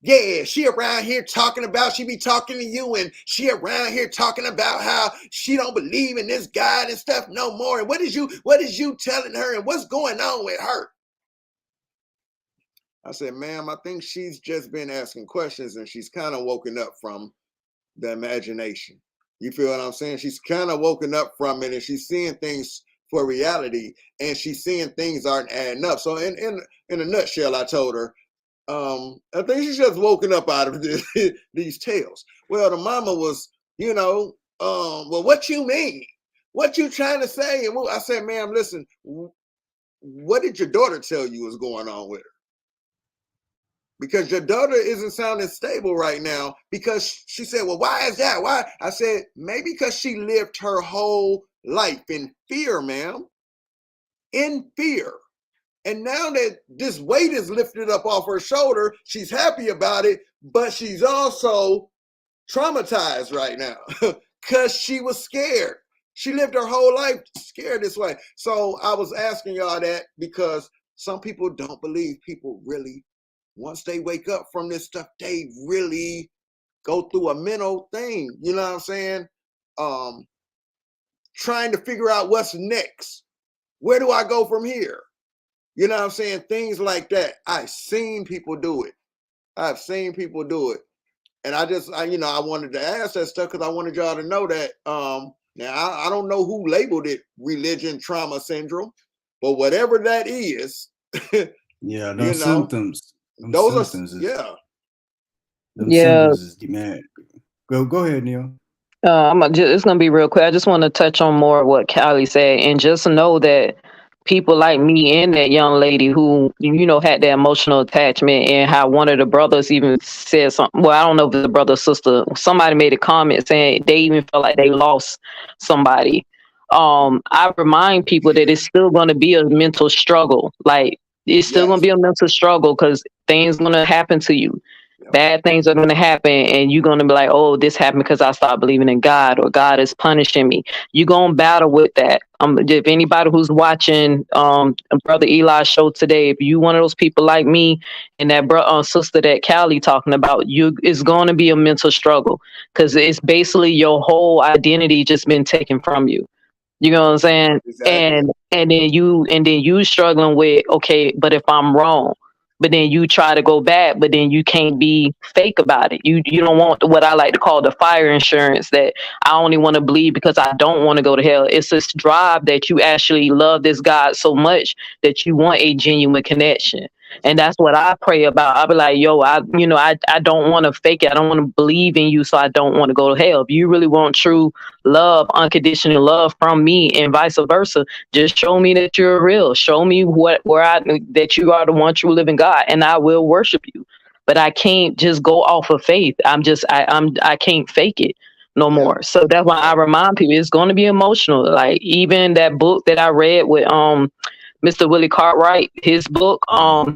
Yeah, she around here talking about, she be talking to you, and she around here talking about how she don't believe in this God and stuff no more. And what is you telling her, and what's going on with her? I said, ma'am, I think she's just been asking questions, and she's kind of woken up from the imagination. You feel what I'm saying? She's kind of woken up from it, and she's seeing things for reality, and she's seeing things aren't adding up. So in a nutshell, I told her, I think she's just woken up out of these tales. Well, the mama was, well, what you mean? What you trying to say? And I said, ma'am, listen, what did your daughter tell you was going on with her? Because your daughter isn't sounding stable right now. Because she said, well, why is that? Why? I said, maybe because she lived her whole life in fear, ma'am. In fear. And now that this weight is lifted up off her shoulder, she's happy about it, but she's also traumatized right now because she was scared. She lived her whole life scared this way. So I was asking y'all that because some people don't believe people really, once they wake up from this stuff, they really go through a mental thing. You know what I'm saying? Trying to figure out what's next. Where do I go from here? You know what I'm saying? Things like that. I've seen people do it. And I wanted to ask that stuff because I wanted y'all to know that. Now, I don't know who labeled it religion trauma syndrome, but whatever that is. Yeah, those symptoms. Those are, symptoms is demand. Go ahead, Neil. It's gonna be real quick. I just want to touch on more of what Callie said, and just know that people like me and that young lady who had that emotional attachment, and how one of the brothers even said something. Well, I don't know if it's the brother or sister. Somebody made a comment saying they even felt like they lost somebody. I remind people that it's still going to be a mental struggle. Like it's still going to be a mental struggle because things going to happen to you. Bad things are going to happen, and you're going to be like, oh, this happened because I stopped believing in God, or God is punishing me. You're going to battle with that. If anybody who's watching Brother Eli's show today, if you one of those people like me and that sister that Callie talking about, it's going to be a mental struggle, because it's basically your whole identity just been taken from you. You know what I'm saying? Exactly. And then you struggling with, okay, but if I'm wrong, but then you try to go back, but then you can't be fake about it. You don't want what I like to call the fire insurance, that I only want to bleed because I don't want to go to hell. It's this drive that you actually love this God so much that you want a genuine connection. And that's what I pray about. I'll be like, yo, I don't want to fake it. I don't want to believe in you, so I don't want to go to hell. If you really want true love, unconditional love from me, and vice versa, just show me that you're real. Show me that you are the one true living God, and I will worship you. But I can't just go off of faith. I can't fake it no Yeah. more. So that's why I remind people it's going to be emotional. Like even that book that I read with Mr. Willie Cartwright, his book,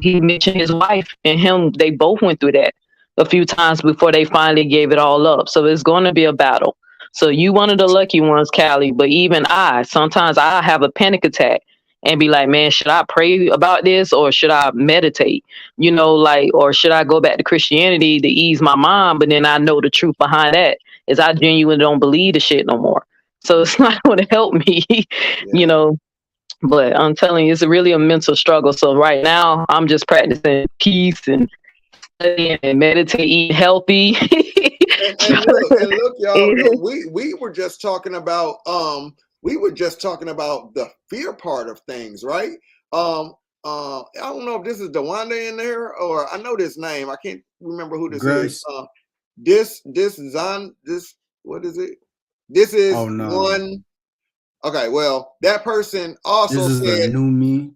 he mentioned his wife and him. They both went through that a few times before they finally gave it all up. So it's going to be a battle. So you one of the lucky ones, Callie. But even sometimes I have a panic attack and be like, man, should I pray about this, or should I meditate? Or should I go back to Christianity to ease my mind? But then I know the truth behind that is I genuinely don't believe the shit no more. So it's not going to help me, Yeah. But I'm telling you, it's really a mental struggle. So right now, I'm just practicing peace and studying and meditate, eat healthy. And look, y'all, we were just talking about the fear part of things, right? I don't know if this is Dewanda in there, or I know this name. I can't remember who this is. Grace. What is it? This is Oh no. one. Okay, well, that person also This is said, the new me.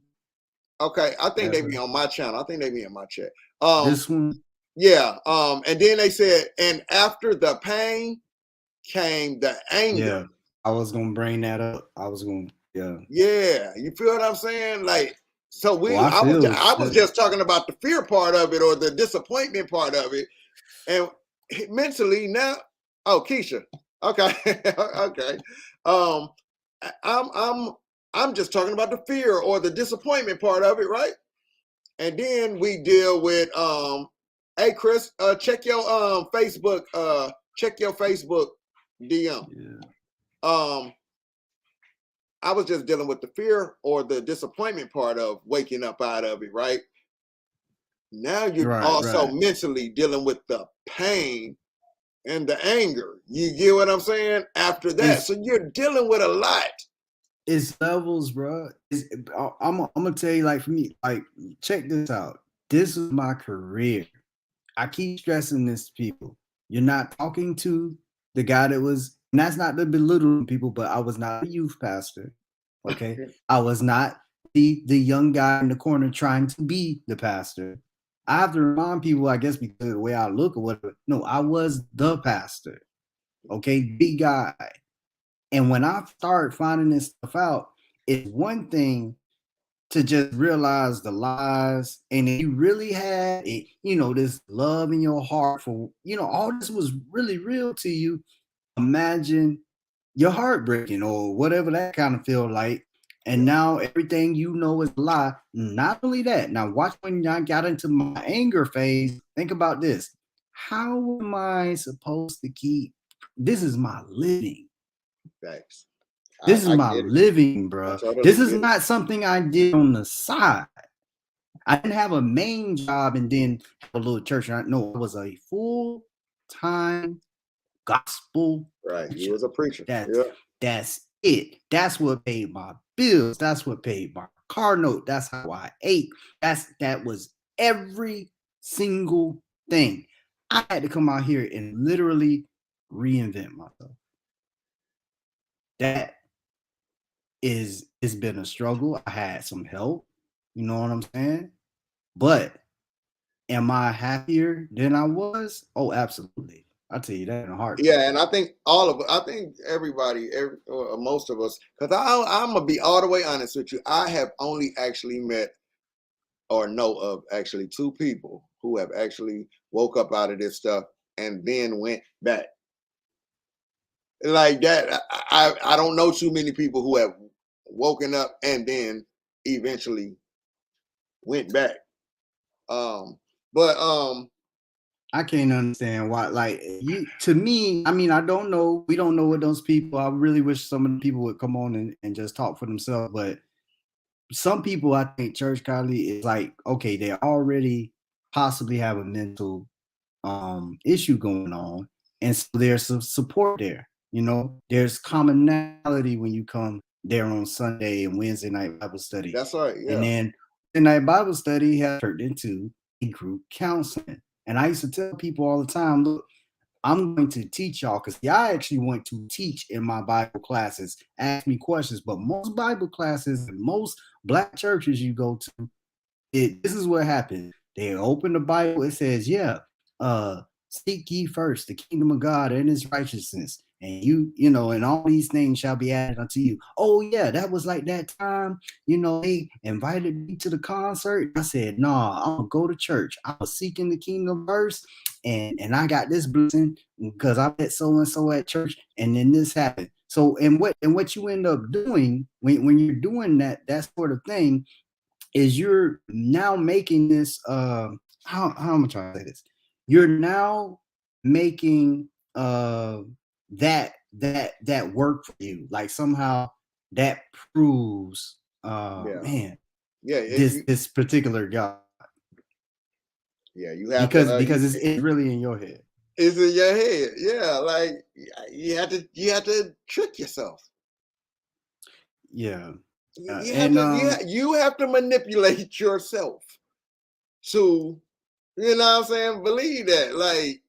okay, I think they be on my channel. I think they be in my chat. This one. Yeah. And then they said, and after the pain came the anger. Yeah. I was gonna bring that up. Yeah. Yeah. You feel what I'm saying? Like, so I was just talking about the fear part of it, or the disappointment part of it. And mentally now, oh, Keisha. Okay. Okay. I'm just talking about the fear or the disappointment part of it, right? And then we deal with hey Chris, check your Facebook, check your Facebook DM. Yeah. I was just dealing with the fear or the disappointment part of waking up out of it, right? Now you're also mentally dealing with the pain and the anger. You get what I'm saying? After that, so you're dealing with a lot. It's levels, bro. I'm gonna tell you, like, for me, like, check this out. This is my career. I keep stressing this to people. You're not talking to the guy that was, and that's not to belittle people, but I was not a youth pastor. Okay. I was not the young guy in the corner trying to be the pastor. I have to remind people, I guess, because of the way I look or whatever. No, I was the pastor. Okay, the guy. And when I started finding this stuff out, it's one thing to just realize the lies, and if you really had it, this love in your heart for, all this was really real to you. Imagine your heart breaking or whatever that kind of feel like. And now everything is a lie. Not only that, now watch when I got into my anger phase. Think about this. How am I supposed to keep? This is my living. Thanks. This is my living, bro. This is not something I did on the side. I didn't have a main job and then have a little church. No, I was a full-time gospel. Right. He was a preacher. That's it. That's what paid my bills. That's what paid my car note. That's how I ate. That was every single thing. I had to come out here and literally reinvent myself. It's been a struggle. I had some help, you know what I'm saying? But am I happier than I was? Oh, absolutely. I'll tell you that in a heartbeat. Yeah, and I think everybody, most of us, because I'm gonna be all the way honest with you. I have only actually met or know of actually two people who have actually woke up out of this stuff, and then went back. Like that, I don't know too many people who have woken up and then eventually went back. But I can't understand why. Like to me, I mean, I don't know. We don't know what those people. I really wish some of the people would come on and just talk for themselves. But some people, I think, Church Kylie is like, okay, they already possibly have a mental issue going on, and so there's some support there. You know, there's commonality when you come there on Sunday and Wednesday night Bible study. That's right. Yeah. And then Wednesday night Bible study has turned into a group counseling. And I used to tell people all the time, look, I'm going to teach y'all, because I actually want to teach in my Bible classes, ask me questions. But most Bible classes and most Black churches you go to, this is what happens. They open the Bible, it says, yeah, seek ye first the kingdom of God and his righteousness, and you know, and all these things shall be added unto you. Oh yeah, that was like that time, you know, they invited me to the concert. I said, nah, I'm gonna go to church. I was seeking the kingdom first, and I got this blessing because I met so and so at church, and then this happened. So and what you end up doing when you're doing that sort of thing is you're now making this how am I trying to say this? You're now making that work for you. Like somehow that proves man, this particular God. Yeah, you have because it's really in your head. It's in your head. Yeah, like you have to trick yourself. Yeah. You have to manipulate yourself to, you know what I'm saying, believe that. Like,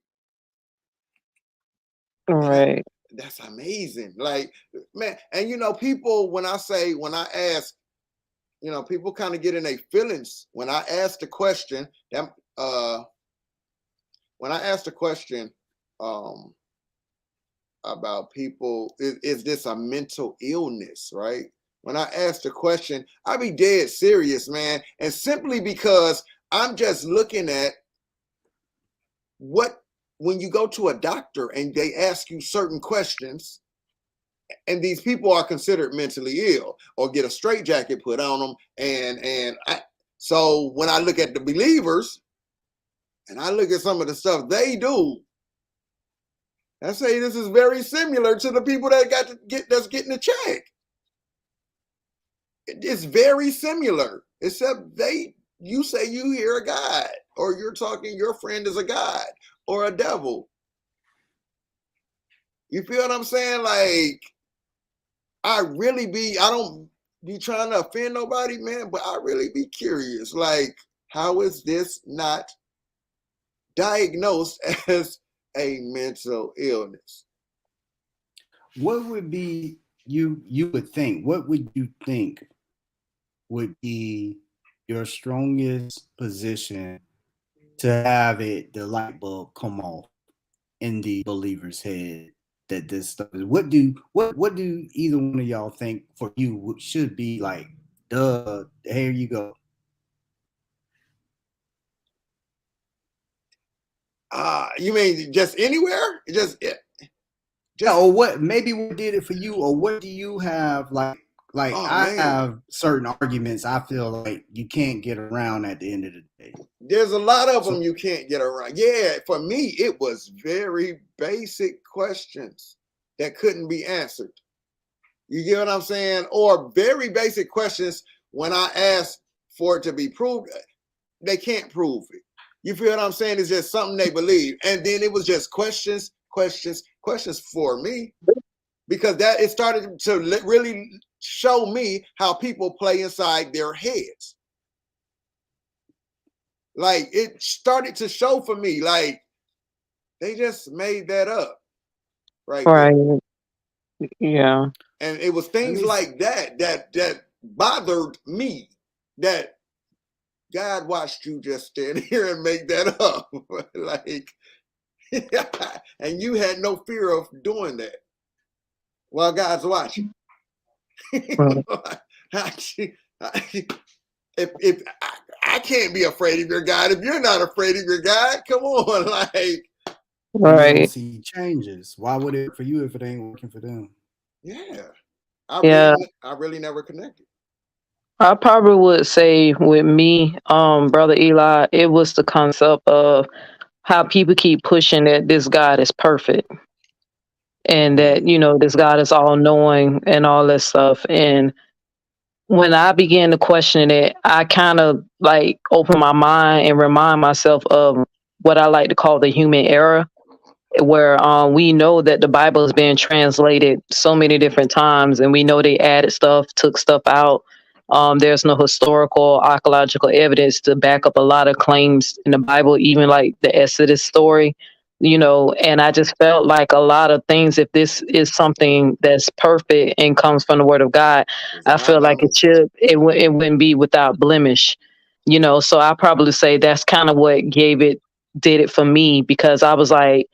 right. That's amazing. Like, man, and you know, people, when I ask, you know, people kind of get in their feelings when I ask the question that when I ask the question about people, is this a mental illness, right? When I ask the question, I be dead serious, man. And simply because I'm just looking at when you go to a doctor and they ask you certain questions, and these people are considered mentally ill or get a straitjacket put on them. So when I look at the believers and I look at some of the stuff they do, I say this is very similar to the people that's getting a check. It's very similar, except you say you hear a God, or you're talking your friend is a God or a devil. You feel what I'm saying? Like, I don't be trying to offend nobody, man, but I really be curious. Like, how is this not diagnosed as a mental illness? What would be you would think? What would you think would be your strongest position to have the light bulb come off in the believer's head that this stuff is? What do either one of y'all think for you should be like, duh, here you go? You mean just anywhere? Just or what? Maybe what did it for you, or what do you have like? I have certain arguments I feel like you can't get around at the end of the day. There's a lot of them you can't get around. Yeah, for me, it was very basic questions that couldn't be answered. You get what I'm saying? Or very basic questions, when I asked for it to be proved, they can't prove it. You feel what I'm saying? It's just something they believe. And then it was just questions for me, because it started to really show me how people play inside their heads. Like, it started to show for me, like, they just made that up. Right. Yeah. And it was things like that bothered me, that God watched you just stand here and make that up. Like, and you had no fear of doing that while God's watching. If I can't be afraid of your God if you're not afraid of your God. Come on, like You don't Right. see changes. Why would it for you if it ain't working for them? yeah. Yeah. I really never connected. I probably would say with me, Brother Eli, it was the concept of how people keep pushing that this God is perfect and that, you know, this God is all knowing and all that stuff. And when I began to question it, I kind of like open my mind and remind myself of what I like to call the human error, where we know that the Bible has been translated so many different times, and we know they added stuff, took stuff out. There's no historical, archaeological evidence to back up a lot of claims in the Bible, even like the Exodus story, you know. And I just felt like a lot of things, if this is something that's perfect and comes from the Word of God, It's I not feel like done. it wouldn't be without blemish, you know. So I probably say that's kind of what did it for me, because I was like,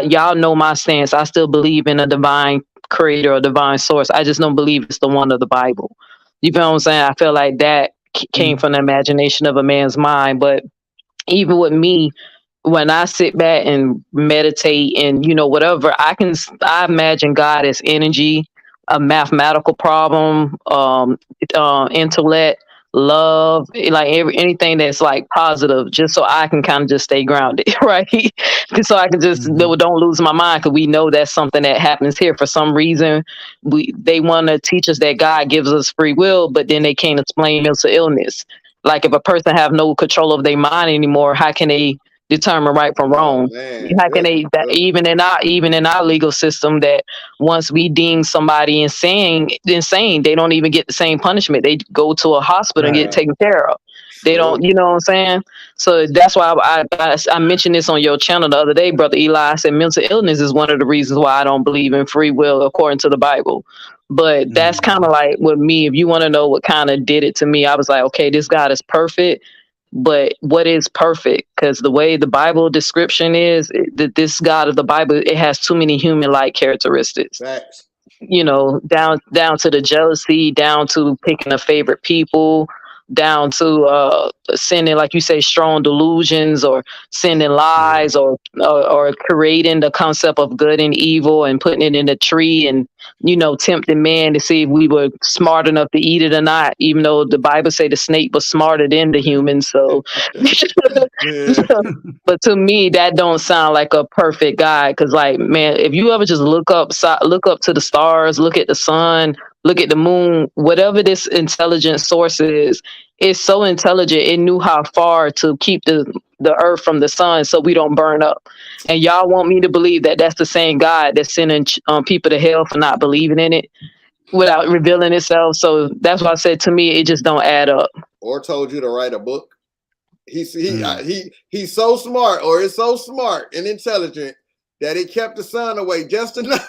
y'all know my stance. I still believe in a divine creator or divine source. I just don't believe it's the one of the Bible. You feel what I'm saying? I feel like that came from the imagination of a man's mind. But even with me, when I sit back and meditate and, you know, whatever, I imagine God as energy, a mathematical problem, intellect, love, like anything that's like positive, just so I can kind of just stay grounded, right? So I can just don't lose my mind, because we know that's something that happens here for some reason. They want to teach us that God gives us free will, but then they can't explain mental illness. Like if a person have no control of their mind anymore, how can they determine right from Oh wrong? man, How can they that, even in our legal system, that once we deem somebody insane, they don't even get the same punishment. They go to a hospital and get taken care of. They don't, you know what I'm saying? So that's why I mentioned this on your channel the other day, Brother Eli. I said mental illness is one of the reasons why I don't believe in free will according to the Bible. But that's kind of like with me. If you want to know what kind of did it to me, I was like, okay, this God is perfect, but what is perfect? Because the way the Bible description is, that this God of the Bible, it has too many human-like characteristics. facts. You know, down to the jealousy, down to picking a favorite people, down to sending, like you say, strong delusions, or sending lies, or creating the concept of good and evil and putting it in a tree, and, you know, tempting man to see if we were smart enough to eat it or not, even though the Bible say the snake was smarter than the human. So Yeah. but to me, that don't sound like a perfect guy. Because, like, man, if you ever just look up to the stars, look at the sun, look at the moon, whatever this intelligent source is, it's so intelligent. It knew how far to keep the earth from the sun so we don't burn up. And y'all want me to believe that that's the same God that's sending people to hell for not believing in it without revealing itself. So that's why I said, to me, it just don't add up. Or told you to write a book. He's so smart, or is so smart and intelligent that it kept the sun away just enough.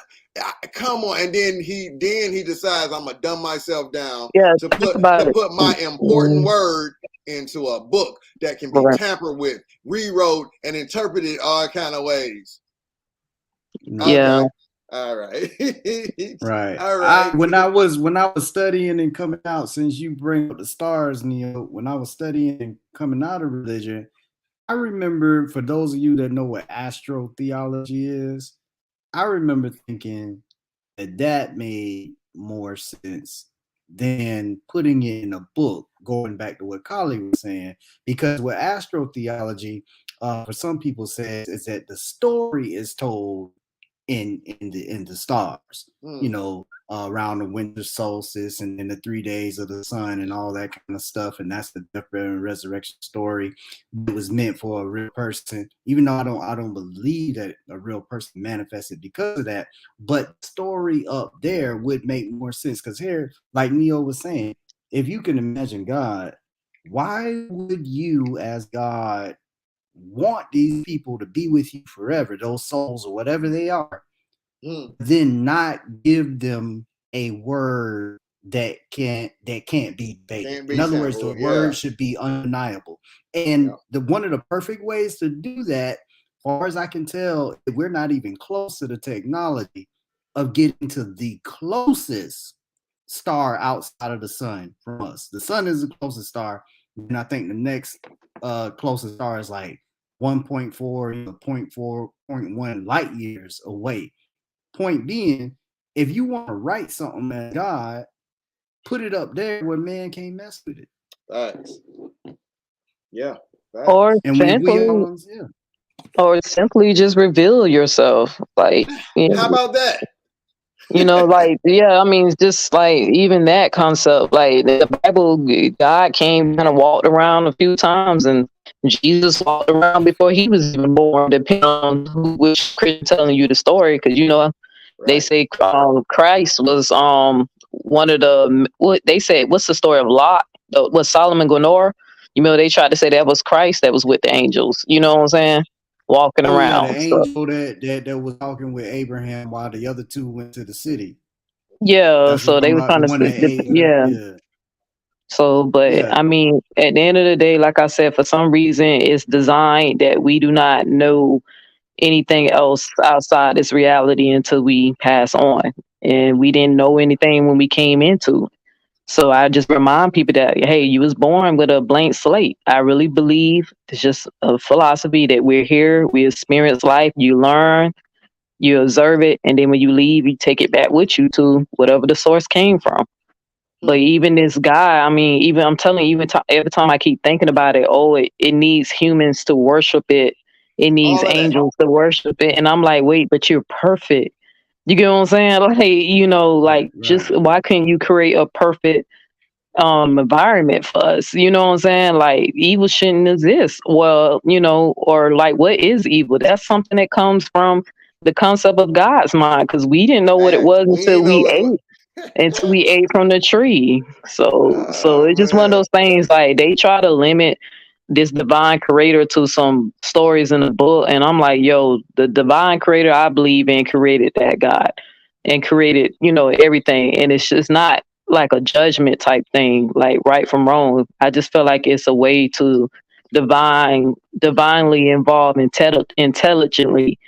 Come on, and then he decides, I'm gonna dumb myself down to put my important word into a book that can be tampered with, rewrote, and interpreted all kind of ways. Yeah. Okay. All right. Right. All right. When I was studying and coming out, since you bring up the stars, Neil, when I was studying and coming out of religion, I remember, for those of you that know what astrotheology is, I remember thinking that made more sense than putting it in a book, going back to what Kali was saying. Because what astrotheology, for some people says, is that the story is told in the stars, you know, around the winter solstice, and then the 3 days of the sun and all that kind of stuff. And that's the death, burial, and resurrection story. It was meant for a real person, even though I don't believe that a real person manifested because of that. But story up there would make more sense, because here, like Neo was saying, if you can imagine God, why would you, as God, want these people to be with you forever, those souls or whatever they are, then not give them a word that can't be debated? In other words, the word should be undeniable. And one of the perfect ways to do that, as far as I can tell, we're not even close to the technology of getting to the closest star outside of the sun from us. The sun is the closest star. And I think the next closest star is like 1.4, 0.4.1 light years away. Point being, if you want to write something as God, put it up there where man can't mess with it. Facts. Yeah. Facts. Or And simply just reveal yourself. Like, How about that? like, yeah, I mean, just like even that concept, like the Bible, God came kind of walked around a few times, and Jesus walked around before he was even born, depending on which Christian telling you the story, because they say Christ was one of the what they said. What's the story of Lot? Was Solomon Gomorrah? They tried to say that was Christ that was with the angels. You know what I'm saying? Walking around. Yeah, the angel that was talking with Abraham while the other two went to the city. Yeah, so they were trying to yeah. So, but I mean, at the end of the day, like I said, for some reason, it's designed that we do not know anything else outside this reality until we pass on, and we didn't know anything when we came into. So I just remind people that, hey, you was born with a blank slate. I really believe it's just a philosophy that we're here, we experience life, you learn, you observe it, and then when you leave, you take it back with you to whatever the source came from. But even this guy, I mean, even I'm telling you, every time I keep thinking about it, it needs humans to worship it. It needs angels to worship it. And I'm like, wait, but you're perfect. You get what I'm saying? Like, just why can't you create a perfect environment for us? You know what I'm saying? Like, evil shouldn't exist. Well, or like, what is evil? That's something that comes from the concept of God's mind, because we didn't know what it was until we ate. Until we ate from the tree. So it's just one of those things, like they try to limit this divine creator to some stories in the book, and I'm like, yo, the divine creator I believe in created that God and created everything, and it's just not like a judgment type thing, like right from wrong. I just feel like it's a way to divinely involve intelligently.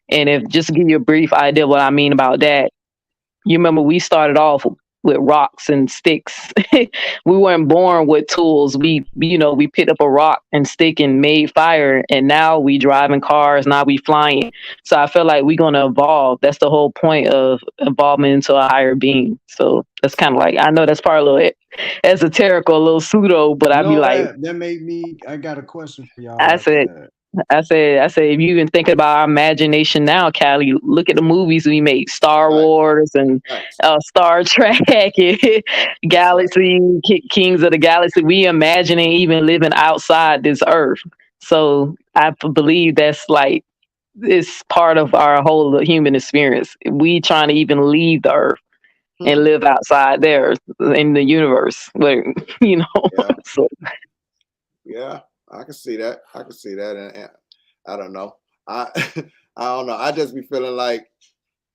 And if just to give you a brief idea of what I mean about that, you remember we started off with rocks and sticks. We weren't born with tools. We picked up a rock and stick and made fire, and now we driving cars. Now we flying. So I feel like we're gonna evolve. That's the whole point of evolving into a higher being. So that's kind of like, I know that's probably a little esoteric, a little pseudo, but I'd be like, that made me. I got a question for y'all. I said, if you even thinking about our imagination now, Callie, look at the movies we make, Star Wars and Star Trek, Galaxy, Kings of the Galaxy. We imagining even living outside this earth. So I believe that's like, it's part of our whole human experience. We trying to even leave the earth and live outside there in the universe, where So. Yeah, I can see that. And I don't know. I don't know. I just be feeling like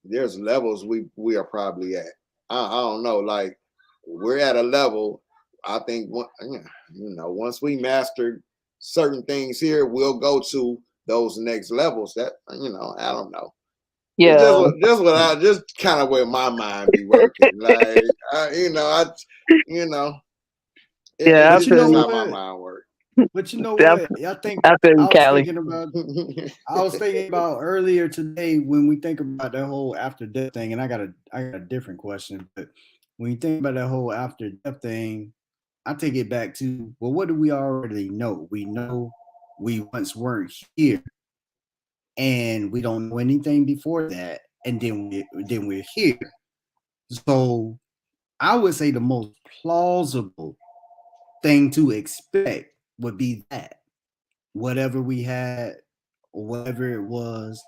there's levels we are probably at. I don't know. Like, we're at a level. I think once we mastered certain things here, we'll go to those next levels. That I don't know. Yeah, just kind of where my mind be working. Like, yeah, it's just how my mind works. But you know what? I think I was thinking about earlier today when we think about that whole after death thing, and I got a different question. But when you think about that whole after death thing, I take it back to, well, what do we already know? We know we once weren't here, and we don't know anything before that, and then we're here. So I would say the most plausible thing to expect would be that whatever we had or whatever it was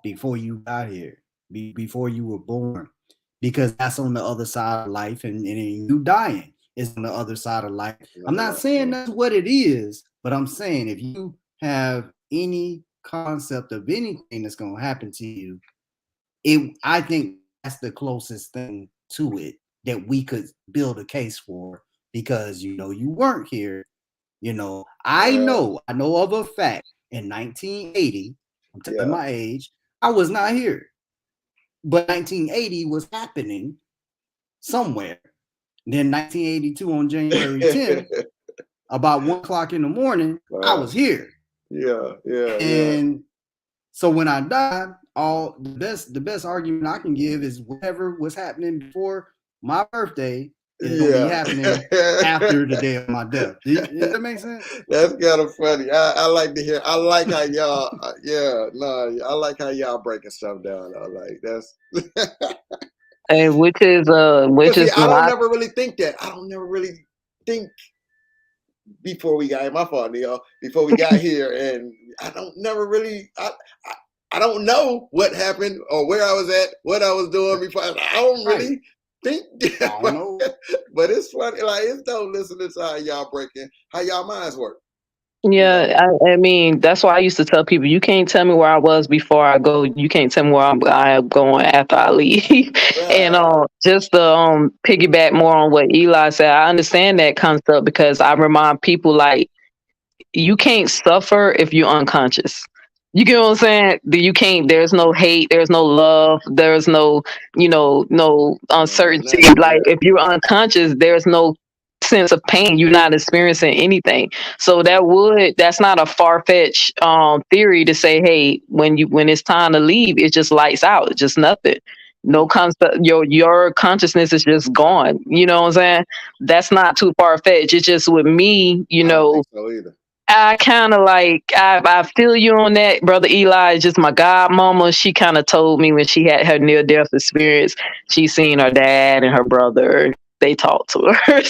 before you got here, before you were born, because that's on the other side of life, and you dying is on the other side of life. I'm not saying that's what it is, but I'm saying if you have any concept of anything that's going to happen to you, I think that's the closest thing to it that we could build a case for, because you weren't here. I know of a fact in 1980, I'm telling my age, I was not here. But 1980 was happening somewhere. Then 1982 on January 10th, about 1:00 in the morning, I was here. Yeah. And so when I died, all the best argument I can give is whatever was happening before my birthday is gonna be happening after the day of my death. Does that make sense? That's kind of funny. I like to hear. I like how y'all. I like how y'all breaking stuff down. I like that's. And which is I don't not never really think that. I don't never really think before we got my fault, Neil. Before we got here, and I don't never really. I don't know what happened or where I was at, what I was doing before. I don't really think. I don't know. But it's funny. Like it's dope listening to how y'all breaking, how y'all minds work. Yeah, I mean, that's why I used to tell people, you can't tell me where I was before I go. You can't tell me where I am going after I leave. And just to piggyback more on what Eli said, I understand that concept because I remind people like you can't suffer if you're unconscious. You get what I'm saying? You can't. There's no hate. There's no love. There's no, no uncertainty. Like if you're unconscious, there's no sense of pain. You're not experiencing anything. So that's not a far-fetched theory to say, hey, when it's time to leave, it just lights out. It's just nothing. No concept. Your consciousness is just gone. You know what I'm saying? That's not too far-fetched. It's just with me, I don't think so either. I kind of like, I feel you on that. Brother Eli is just my godmama. She kind of told me when she had her near-death experience, she seen her dad and her brother. They talked to her.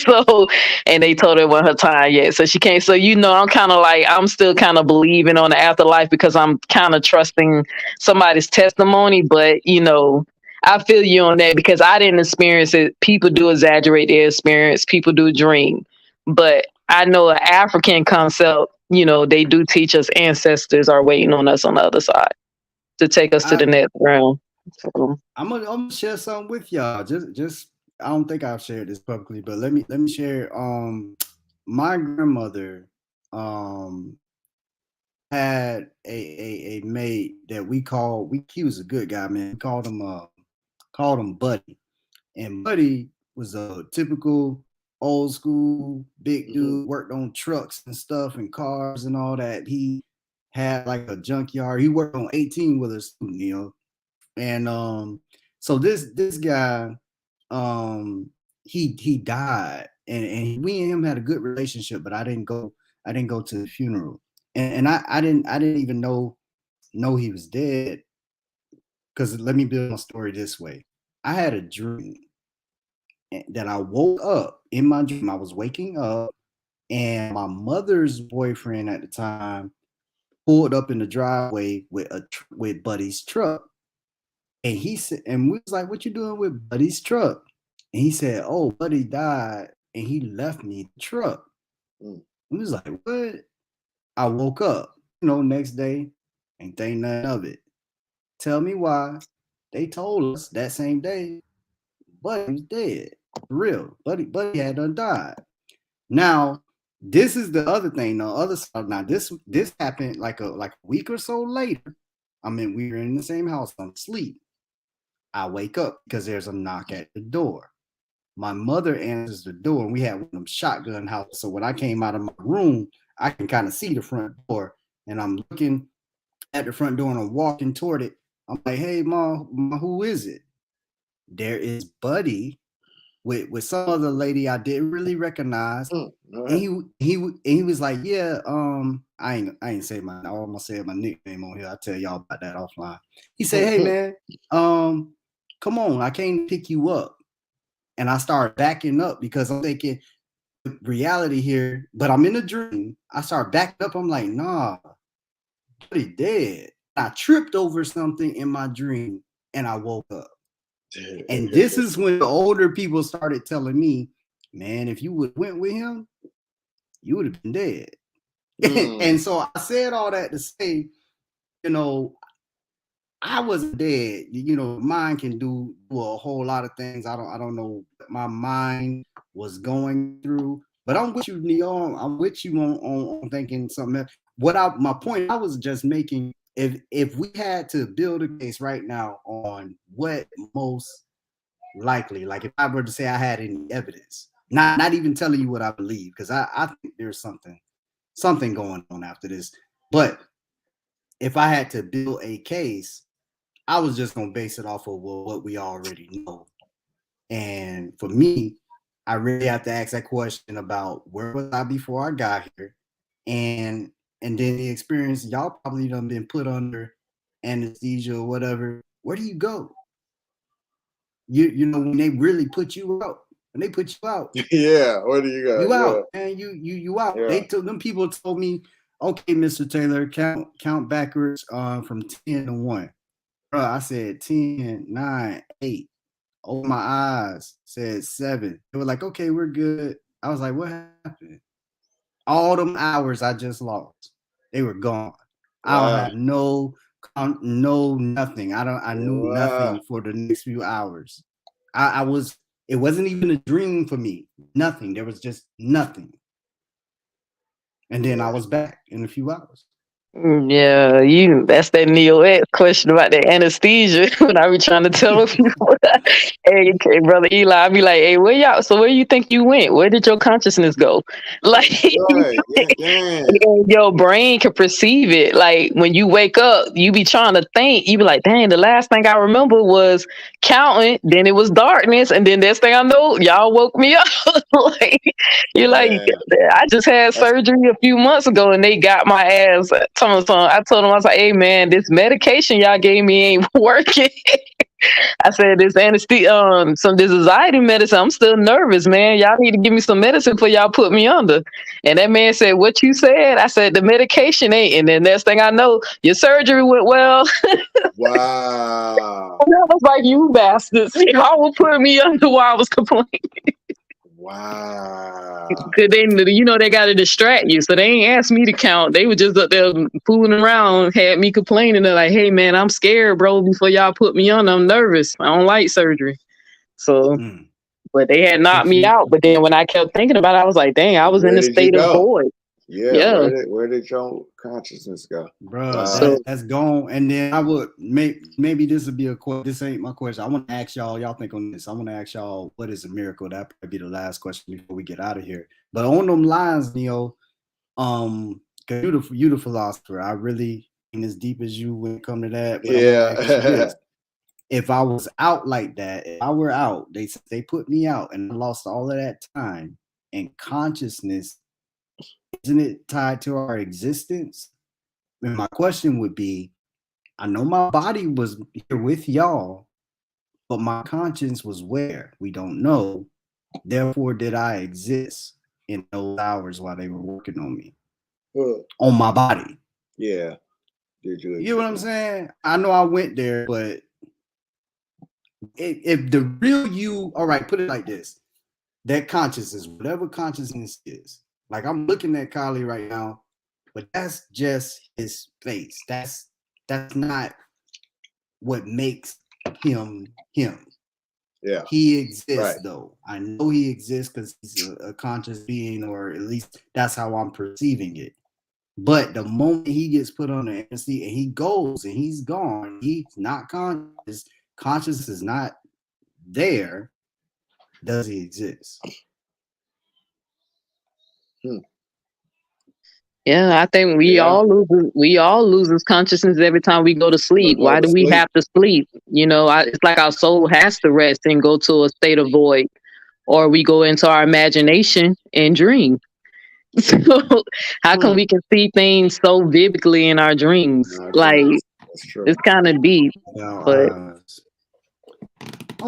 And they told her when her time yet. So she can't. So, I'm kind of like, I'm still kind of believing on the afterlife because I'm kind of trusting somebody's testimony. But, I feel you on that because I didn't experience it. People do exaggerate their experience. People do dream. But I know an African concept, they do teach us ancestors are waiting on us on the other side to take us to the next round. So. I'm gonna share something with y'all. Just I don't think I've shared this publicly, but let me share. My grandmother had a mate that he was a good guy, man. We called him Buddy. And Buddy was a typical old school big dude, worked on trucks and stuff and cars and all that. He had like a junkyard. He worked on 18 wheelers too, And so this guy, he died, and we and him had a good relationship, but I didn't go to the funeral, and I didn't even know he was dead. Because let me build my story this way. I had a dream that I woke up in my dream. I was waking up, and my mother's boyfriend at the time pulled up in the driveway with Buddy's truck. And he said, and we was like, "What you doing with Buddy's truck?" And he said, "Oh, Buddy died, and he left me the truck." We was like, "What?" I woke up, next day, ain't think nothing of it. Tell me why. They told us that same day, Buddy was dead. For real. Buddy had done died. Now, this is the other thing. The other side. Now, this happened like a week or so later. I mean, we were in the same house. I'm asleep. I wake up because there's a knock at the door. My mother answers the door, and we had one of them shotgun houses. So when I came out of my room, I can kind of see the front door, and I'm looking at the front door and I'm walking toward it. I'm like, "Hey, Mom, who is it?" There is Buddy with some other lady I didn't really recognize. And he was like, "Yeah, I ain't say my, I almost said my nickname on here. I'll tell y'all about that offline." He said, "Hey man, come on, I came to pick you up." And I started backing up because I'm thinking reality here, but I'm in a dream. I start backing up. I'm like, "Nah, Buddy dead." I tripped over something in my dream and I woke up. And this is when the older people started telling me, "Man, if you would went with him, you would have been dead." And so I said all that to say, I was dead. Mind can do a whole lot of things. I don't know what my mind was going through, but I'm with you, Neil. I'm with you on thinking something else. My point I was just making, if we had to build a case right now on what most likely, like if I were to say I had any evidence, Not even telling you what I believe, because I think there's something going on after this. But if I had to build a case, I was just gonna base it off of what we already know. And for me, I really have to ask that question about where was I before I got here, and then the experience y'all probably done been put under anesthesia or whatever. Where do you go? You know when they really put you out, when they put you out, Yeah, where do you go? you out, and you out. Yeah. They told them people told me, okay, Mr. Taylor, count backwards from 10 to 1. Bro, I said 10, 9, 8. Opened my eyes, said 7. They were like, okay, we're good. I was like, what happened? All them hours I just lost, they were gone. I don't have no nothing. I knew nothing for the next few hours. It wasn't even a dream for me. Nothing. There was just nothing. And then I was back in a few hours. Yeah, that's that Neo X question about the anesthesia. When I be trying to tell people, hey, brother Eli, I be like, hey, where you think you went? Where did your consciousness go? Like, Right. Yeah, your brain can perceive it. Like when you wake up, you be trying to think. You be like, dang, the last thing I remember was counting. Then it was darkness, and then next thing I know, y'all woke me up. Like, you're like, I just had surgery a few months ago, and they got my ass. I told them, I was like, hey man, this medication y'all gave me ain't working. I said this anesthesia, this anxiety medicine. I'm still nervous, man. Y'all need to give me some medicine before y'all put me under. And that man said, what you said? I said the medication ain't. And then next thing I know, your surgery went well. Wow. And I was like, you bastards. Y'all were putting me under while I was complaining. Wow. Cause they got to distract you. So they ain't asked me to count. They were just up there fooling around, had me complaining. They're like, hey man, I'm scared, bro. Before y'all put me on, I'm nervous. I don't like surgery. So, but they had knocked me out. But then when I kept thinking about it, I was like, dang, I was in a state of void. Yeah. Where did your consciousness go? Bro, that's gone. And then I would maybe this would be a question. This ain't my question. I want to ask y'all think on this. I want to ask y'all, what is a miracle? That'd probably be the last question before we get out of here. But on them lines, Neo, you the philosopher. I really ain't as deep as you when it come to that. But if I was out like that, if I were out, they put me out and I lost all of that time and consciousness. Isn't it tied to our existence? And my question would be, I know my body was here with y'all, but my conscience was where? We don't know. Therefore, did I exist in those hours while they were working on me? On my body. Yeah. Did you? You know what I'm saying? I know I went there, but if the real you, all right, put it like this. That consciousness, whatever consciousness is, like I'm looking at Kylie right now, but that's just his face. That's not what makes him him. Yeah. He exists though. I know he exists because he's a conscious being, or at least that's how I'm perceiving it. But the moment he gets put on the anesthesia and he goes and he's gone, he's not conscious. Conscious is not there. Does he exist? Yeah, I think we all lose consciousness every time we go to sleep. Why do we have to sleep? It's like our soul has to rest and go to a state of void, or we go into our imagination and dream. So how come we can see things so vividly in our dreams? Like, it's kind of deep. But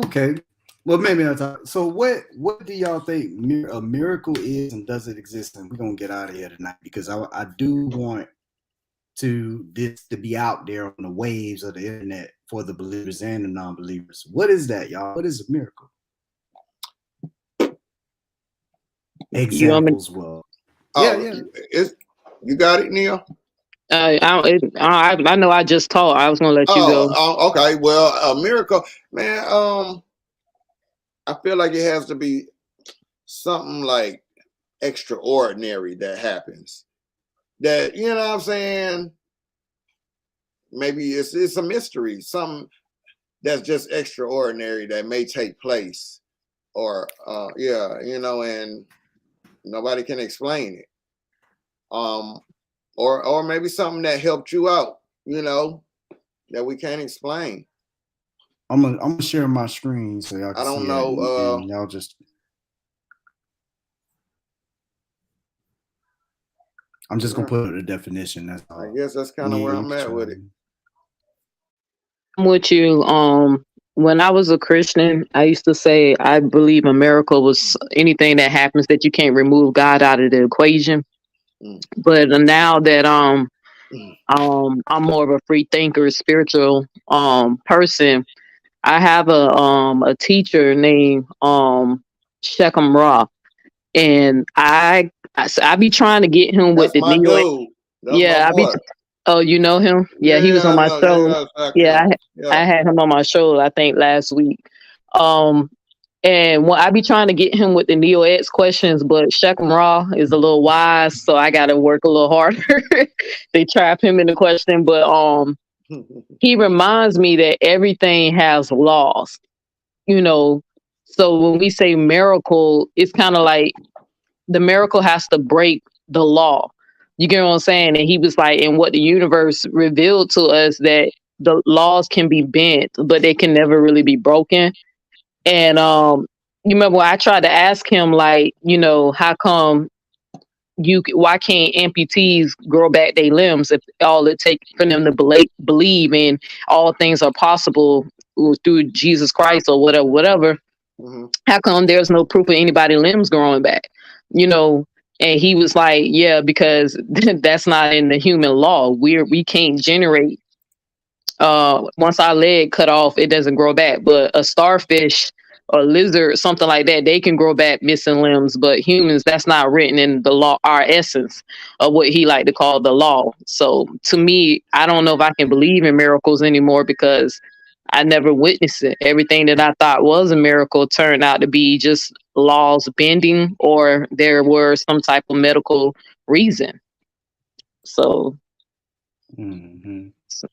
okay. Well, maybe I'll talk. So what do y'all think a miracle is, and does it exist? And we're gonna get out of here tonight because I do want this to be out there on the waves of the internet for the believers and the non-believers. What is that, y'all? What is a miracle? Examples. Well, yeah. You got it, Neil? I know I just taught. I was gonna let you go. Okay. Well, a miracle, man. I feel like it has to be something like extraordinary that happens. That, you know what I'm saying? Maybe it's a mystery, something that's just extraordinary that may take place or yeah, you know, and nobody can explain it. Or maybe something that helped you out, you know, that we can't explain. I'm gonna share my screen so y'all I can see don't it, know. and y'all just. I'm just gonna put the definition. That's all. I guess that's kind of where I'm at with it. I'm with you. When I was a Christian, I used to say I believe a miracle was anything that happens that you can't remove God out of the equation. Mm. But now that Mm. I'm more of a free thinker, spiritual person. I have a teacher named Shechem Ra, and I be trying to get him with That's the my Neo. dude. That's my Yeah, I be. boy. Oh, you know him? Yeah, he was Yeah, on I my know. show. Yeah, exactly. Yeah, I Yeah. had him on my show, I think last week. And when I be trying to get him with the Neo X questions, but Shechem Ra is a little wise, so I got to work a little harder. They trap him in the question, but he reminds me that everything has laws, you know. So when we say miracle, it's kind of like the miracle has to break the law. You get what I'm saying? And he was like, and what the universe revealed to us that the laws can be bent, but they can never really be broken. And you remember when I tried to ask him, like, you know, how come why can't amputees grow back their limbs if all it takes for them to believe in all things are possible through Jesus Christ or whatever. Mm-hmm. How come there's no proof of anybody limbs growing back? You know, and he was like, yeah, because that's not in the human law. We can't generate once our leg cut off, it doesn't grow back. But a starfish or lizard, something like that, they can grow back missing limbs. But humans, that's not written in the law, our essence of what he like to call the law. So to me, I don't know if I can believe in miracles anymore because I never witnessed it. Everything that I thought was a miracle turned out to be just laws bending, or there were some type of medical reason. So, Mm-hmm. so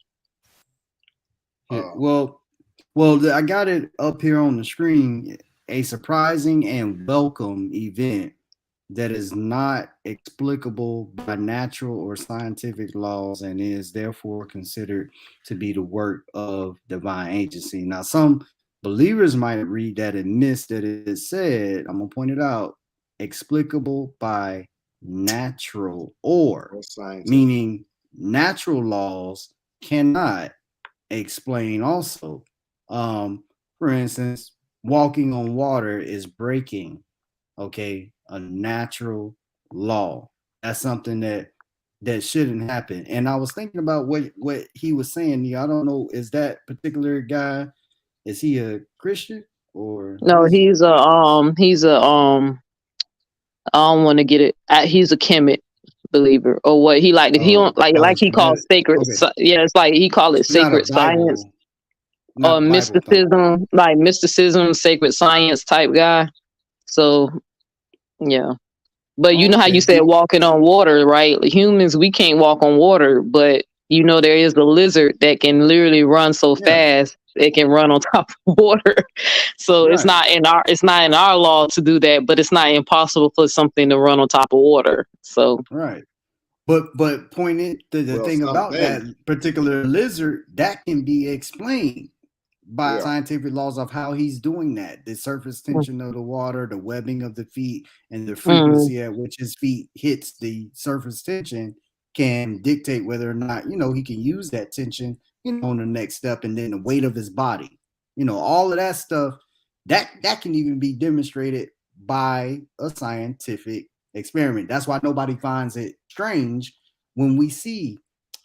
Well, I got it up here on the screen. A surprising and welcome event that is not explicable by natural or scientific laws and is therefore considered to be the work of divine agency. Now, some believers might read that and miss that it said, I'm going to point it out, explicable by natural or, meaning natural laws cannot explain also. For instance, walking on water is breaking, okay, a natural law. That's something that shouldn't happen. And I was thinking about what he was saying. I don't know, is that particular guy, is he a Christian or no, he's a I don't want to get it. He's a Kemet believer, or what he like. He don't like he calls sacred. Okay. Yeah, it's like he call it sacred science or mysticism, like mysticism, sacred science type guy. So yeah, but you know how you said walking on water, right? Humans, we can't walk on water, but you know there is the lizard that can literally run so fast it can run on top of water. So it's not in our law to do that, but it's not impossible for something to run on top of water. So but pointing to the thing about that particular lizard, that can be explained by scientific laws of how he's doing that. The surface tension of the water, the webbing of the feet, and the frequency at which his feet hits the surface tension can dictate whether or not, he can use that tension, on the next step, and then the weight of his body. All of that stuff, that can even be demonstrated by a scientific experiment. That's why nobody finds it strange when we see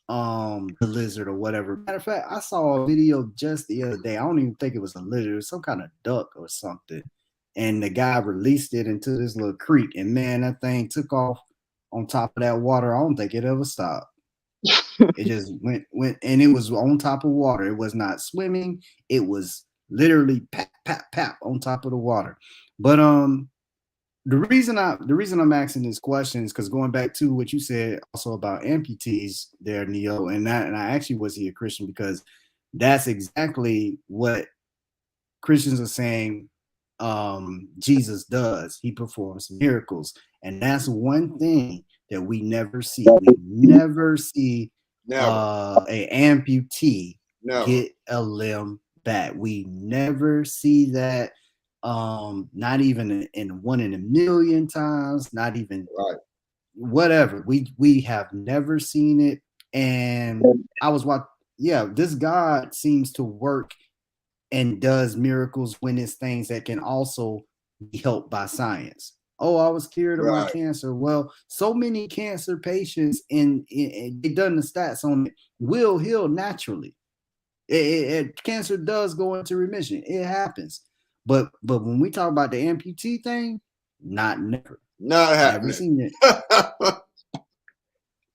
the lizard or whatever. Matter of fact, I saw a video just the other day. I don't even think it was a lizard, it was some kind of duck or something. And the guy released it into this little creek, and man, that thing took off on top of that water. I don't think it ever stopped. It just went, and it was on top of water. It was not swimming. It was literally pat, pat, pat on top of the water. But the reason I'm asking this question is because going back to what you said also about amputees there, Neo, and I actually was he a Christian, because that's exactly what Christians are saying Jesus does. He performs miracles, and that's one thing that we never see. We never see Never. a amputee Never. get a limb back. We never see that. Not even in 1 in a million times. Not even Right. whatever. We have never seen it. And I was watching. Yeah, this God seems to work and does miracles when it's things that can also be helped by science. Oh, I was cured of my Right. cancer. Well, so many cancer patients, and they done the stats on it, will heal naturally. Cancer does go into remission. It happens. But when we talk about the amputee thing, never. Not Never happening. seen it.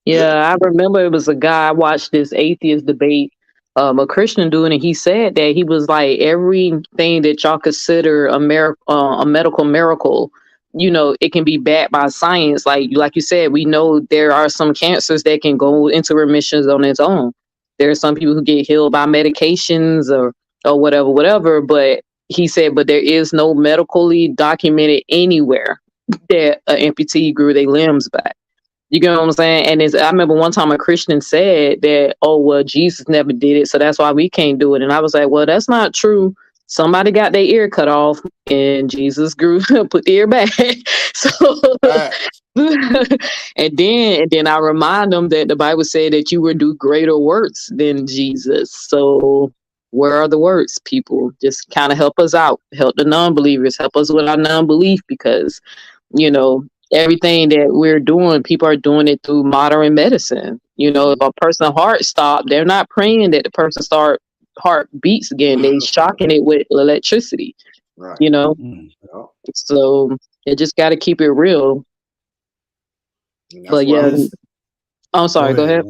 Yeah, I remember it was a guy. I watched this atheist debate, a Christian doing it. He said that he was like, everything that y'all consider a medical miracle, you know, it can be backed by science. Like you said, we know there are some cancers that can go into remissions on its own. There are some people who get healed by medications or whatever. But he said, but there is no medically documented anywhere that an amputee grew their limbs back. You get what I'm saying? And I remember one time a Christian said that, oh, well, Jesus never did it, so that's why we can't do it. And I was like, well, that's not true. Somebody got their ear cut off and Jesus grew, put the ear back. So, and then I remind them that the Bible said that you will do greater works than Jesus. So where are the works, people? Just kind of help us out, help the non-believers, help us with our non-belief, because, you know, everything that we're doing, people are doing it through modern medicine. You know, if a person's heart stopped, they're not praying that the person heart beats again. They shocking it with electricity. Right. You know, so you just got to keep it real. But yeah, I'm sorry. Go ahead.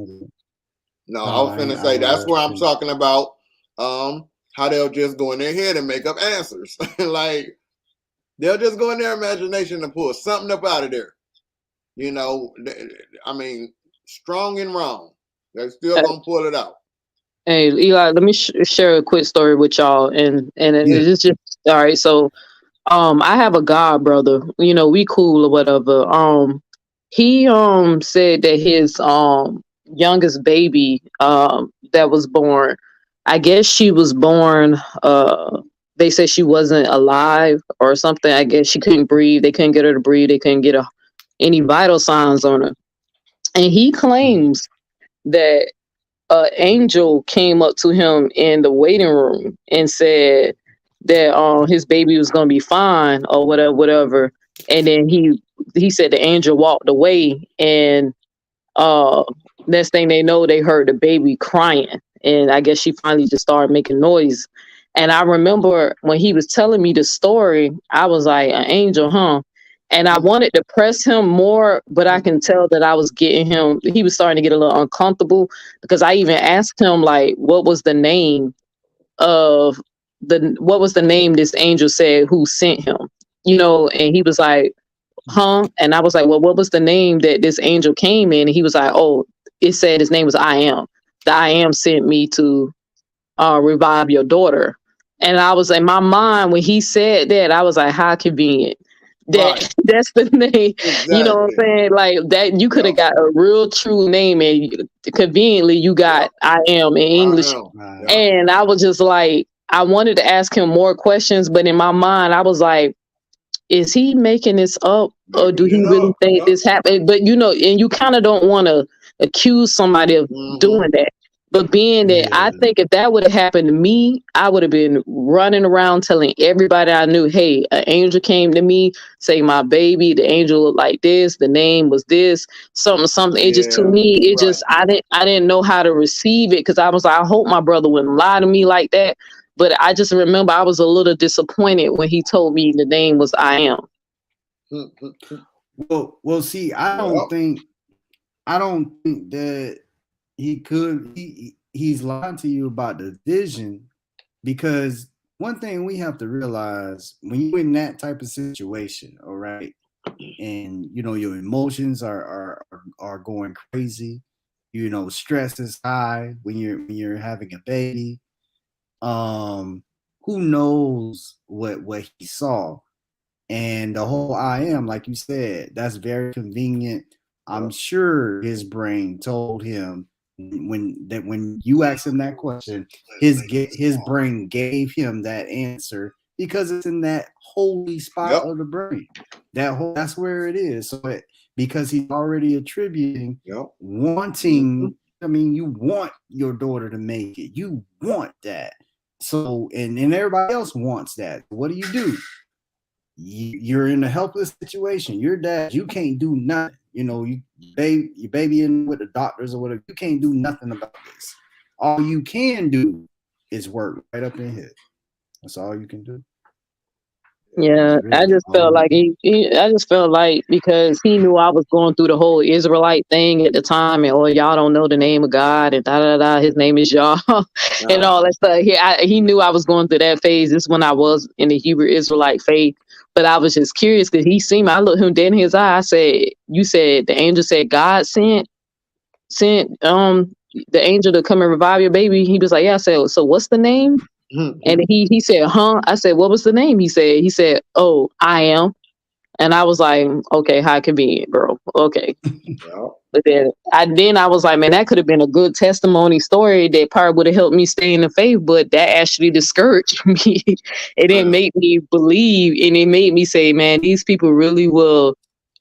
No, I was finna say that's where I'm talking about. How they'll just go in their head and make up answers. Like, they'll just go in their imagination and pull something up out of there. You know, I mean, strong and wrong. They're still gonna pull it out. Hey, Eli, let me share a quick story with y'all, and it's just all right. So, I have a god brother. You know, we cool or whatever. He said that his youngest baby that was born, I guess she was born. They said she wasn't alive or something. I guess she couldn't breathe. They couldn't get her to breathe. They couldn't get any vital signs on her. And he claims that an angel came up to him in the waiting room and said that his baby was gonna be fine or whatever. And then he said the angel walked away, and next thing they know, they heard the baby crying, and I guess she finally just started making noise. And I remember when he was telling me the story, I was like, an angel, huh? And I wanted to press him more, but I can tell that I was getting him, he was starting to get a little uncomfortable, because I even asked him, like, what was the name this angel said who sent him? You know, and he was like, huh? And I was like, well, what was the name that this angel came in? And he was like, oh, it said his name was I Am. The I Am sent me to revive your daughter. And I was in my mind, when he said that, I was like, how convenient. That's the name. Exactly. You know what I'm saying? Like, that you could have got a real true name, and conveniently you got I Am in English. And I was just like, I wanted to ask him more questions, but in my mind I was like, is he making this up, or do he really think this happened? But you know, and you kind of don't want to accuse somebody of doing that. But being that, I think if that would have happened to me, I would have been running around telling everybody I knew, hey, an angel came to me, say my baby, the angel looked like this, the name was this, something. It just, to me, it just, I didn't know how to receive it, because I was like, I hope my brother wouldn't lie to me like that. But I just remember I was a little disappointed when he told me the name was I Am. Well, see, I don't think that he could. He's lying to you about the vision, because one thing we have to realize, when you're in that type of situation, all right, and you know your emotions are going crazy, you know, stress is high when you're having a baby. who knows what he saw. And the whole I am, like you said, that's very convenient. I'm sure his brain told him when you asked him that question, his brain gave him that answer because it's in that holy spot of the brain. That's where it is. So because he's already attributing wanting. I mean, you want your daughter to make it. You want that. So and everybody else wants that. What do? You're in a helpless situation. Your dad, you can't do nothing. You know, your baby in with the doctors or whatever. You can't do nothing about this. All you can do is work right up in here. That's all you can do. Yeah, I just felt like I just felt like because he knew I was going through the whole Israelite thing at the time, and y'all don't know the name of God, and da da da. His name is Yah, and all that stuff. He knew I was going through that phase. This is when I was in the Hebrew Israelite faith, but I was just curious because he seen me. I looked him dead in his eye. I said, "You said the angel said God sent the angel to come and revive your baby." He was like, "Yeah." I said, "So what's the name?" And he said, "Huh?" I said, "What was the name?" He said, "Oh, I am." And I was like, "Okay, how convenient, bro." Okay. But then I was like, man, that could have been a good testimony story that probably would have helped me stay in the faith, but that actually discouraged me. It didn't make me believe, and it made me say, man, these people really will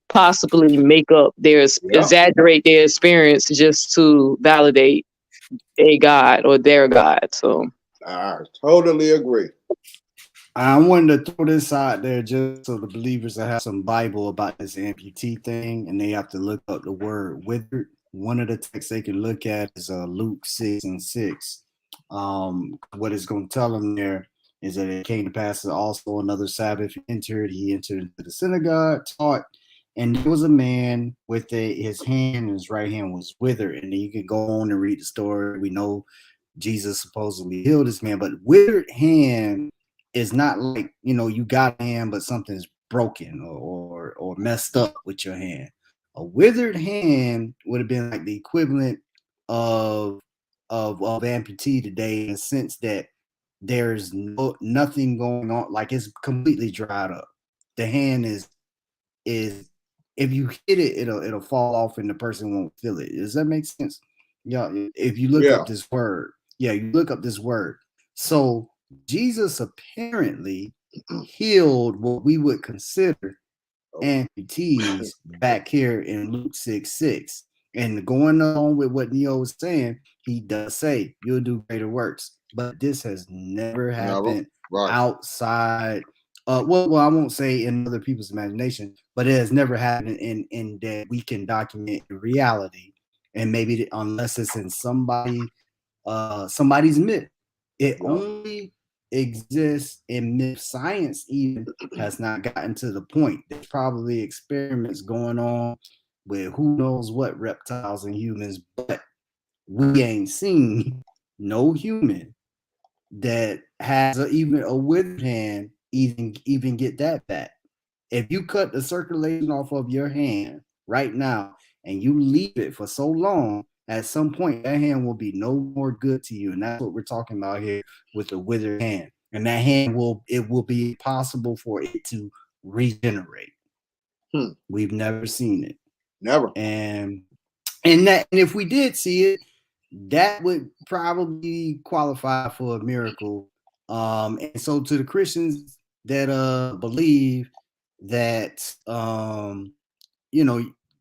possibly make up exaggerate their experience just to validate a God or their God. So I totally agree. I wanted to throw this out there just so the believers that have some Bible about this amputee thing, and they have to look up the word withered. One of the texts they can look at is Luke 6:6. What it's going to tell them there is that it came to pass that also another Sabbath he entered into the synagogue, taught, and there was a man with his hand and his right hand was withered. And then you can go on and read the story. We know Jesus supposedly healed this man, but withered hand is not like, you got a hand, but something's broken or messed up with your hand. A withered hand would have been like the equivalent of amputee today, in the sense that there's nothing going on, like it's completely dried up. The hand is if you hit it, it'll fall off and the person won't feel it. Does that make sense? Yeah. If you look up this word, you look up this word. So Jesus apparently healed what we would consider amputees back here in Luke 6:6. And going on with what Neo was saying, he does say you'll do greater works, but this has never happened outside. Well, I won't say in other people's imagination, but it has never happened in that we can document in reality. And maybe unless it's in somebody's myth, it only exists in myth. Science even has not gotten to the point. There's probably experiments going on with who knows what reptiles and humans, but we ain't seen no human that has even a withered hand even get that back. If you cut the circulation off of your hand right now and you leave it for so long, at some point that hand will be no more good to you. And that's what we're talking about here with the withered hand. And that hand will be possible for it to regenerate. We've never seen it. Never. And if we did see it, that would probably qualify for a miracle. And so to the Christians that believe that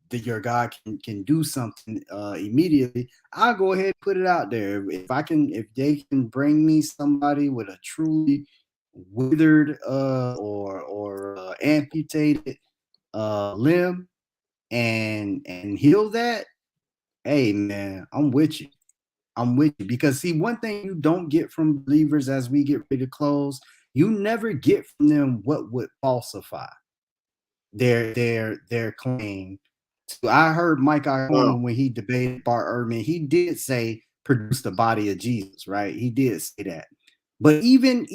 that your God can do something immediately, I'll go ahead and put it out there. If they can bring me somebody with a truly withered or amputated limb and heal that, hey man, I'm with you. Because see, one thing you don't get from believers as we get ready to close, you never get from them what would falsify their claim. So I heard Mike Icona when he debated Bart Ehrman, he did say produce the body of Jesus, right? He did say that. But even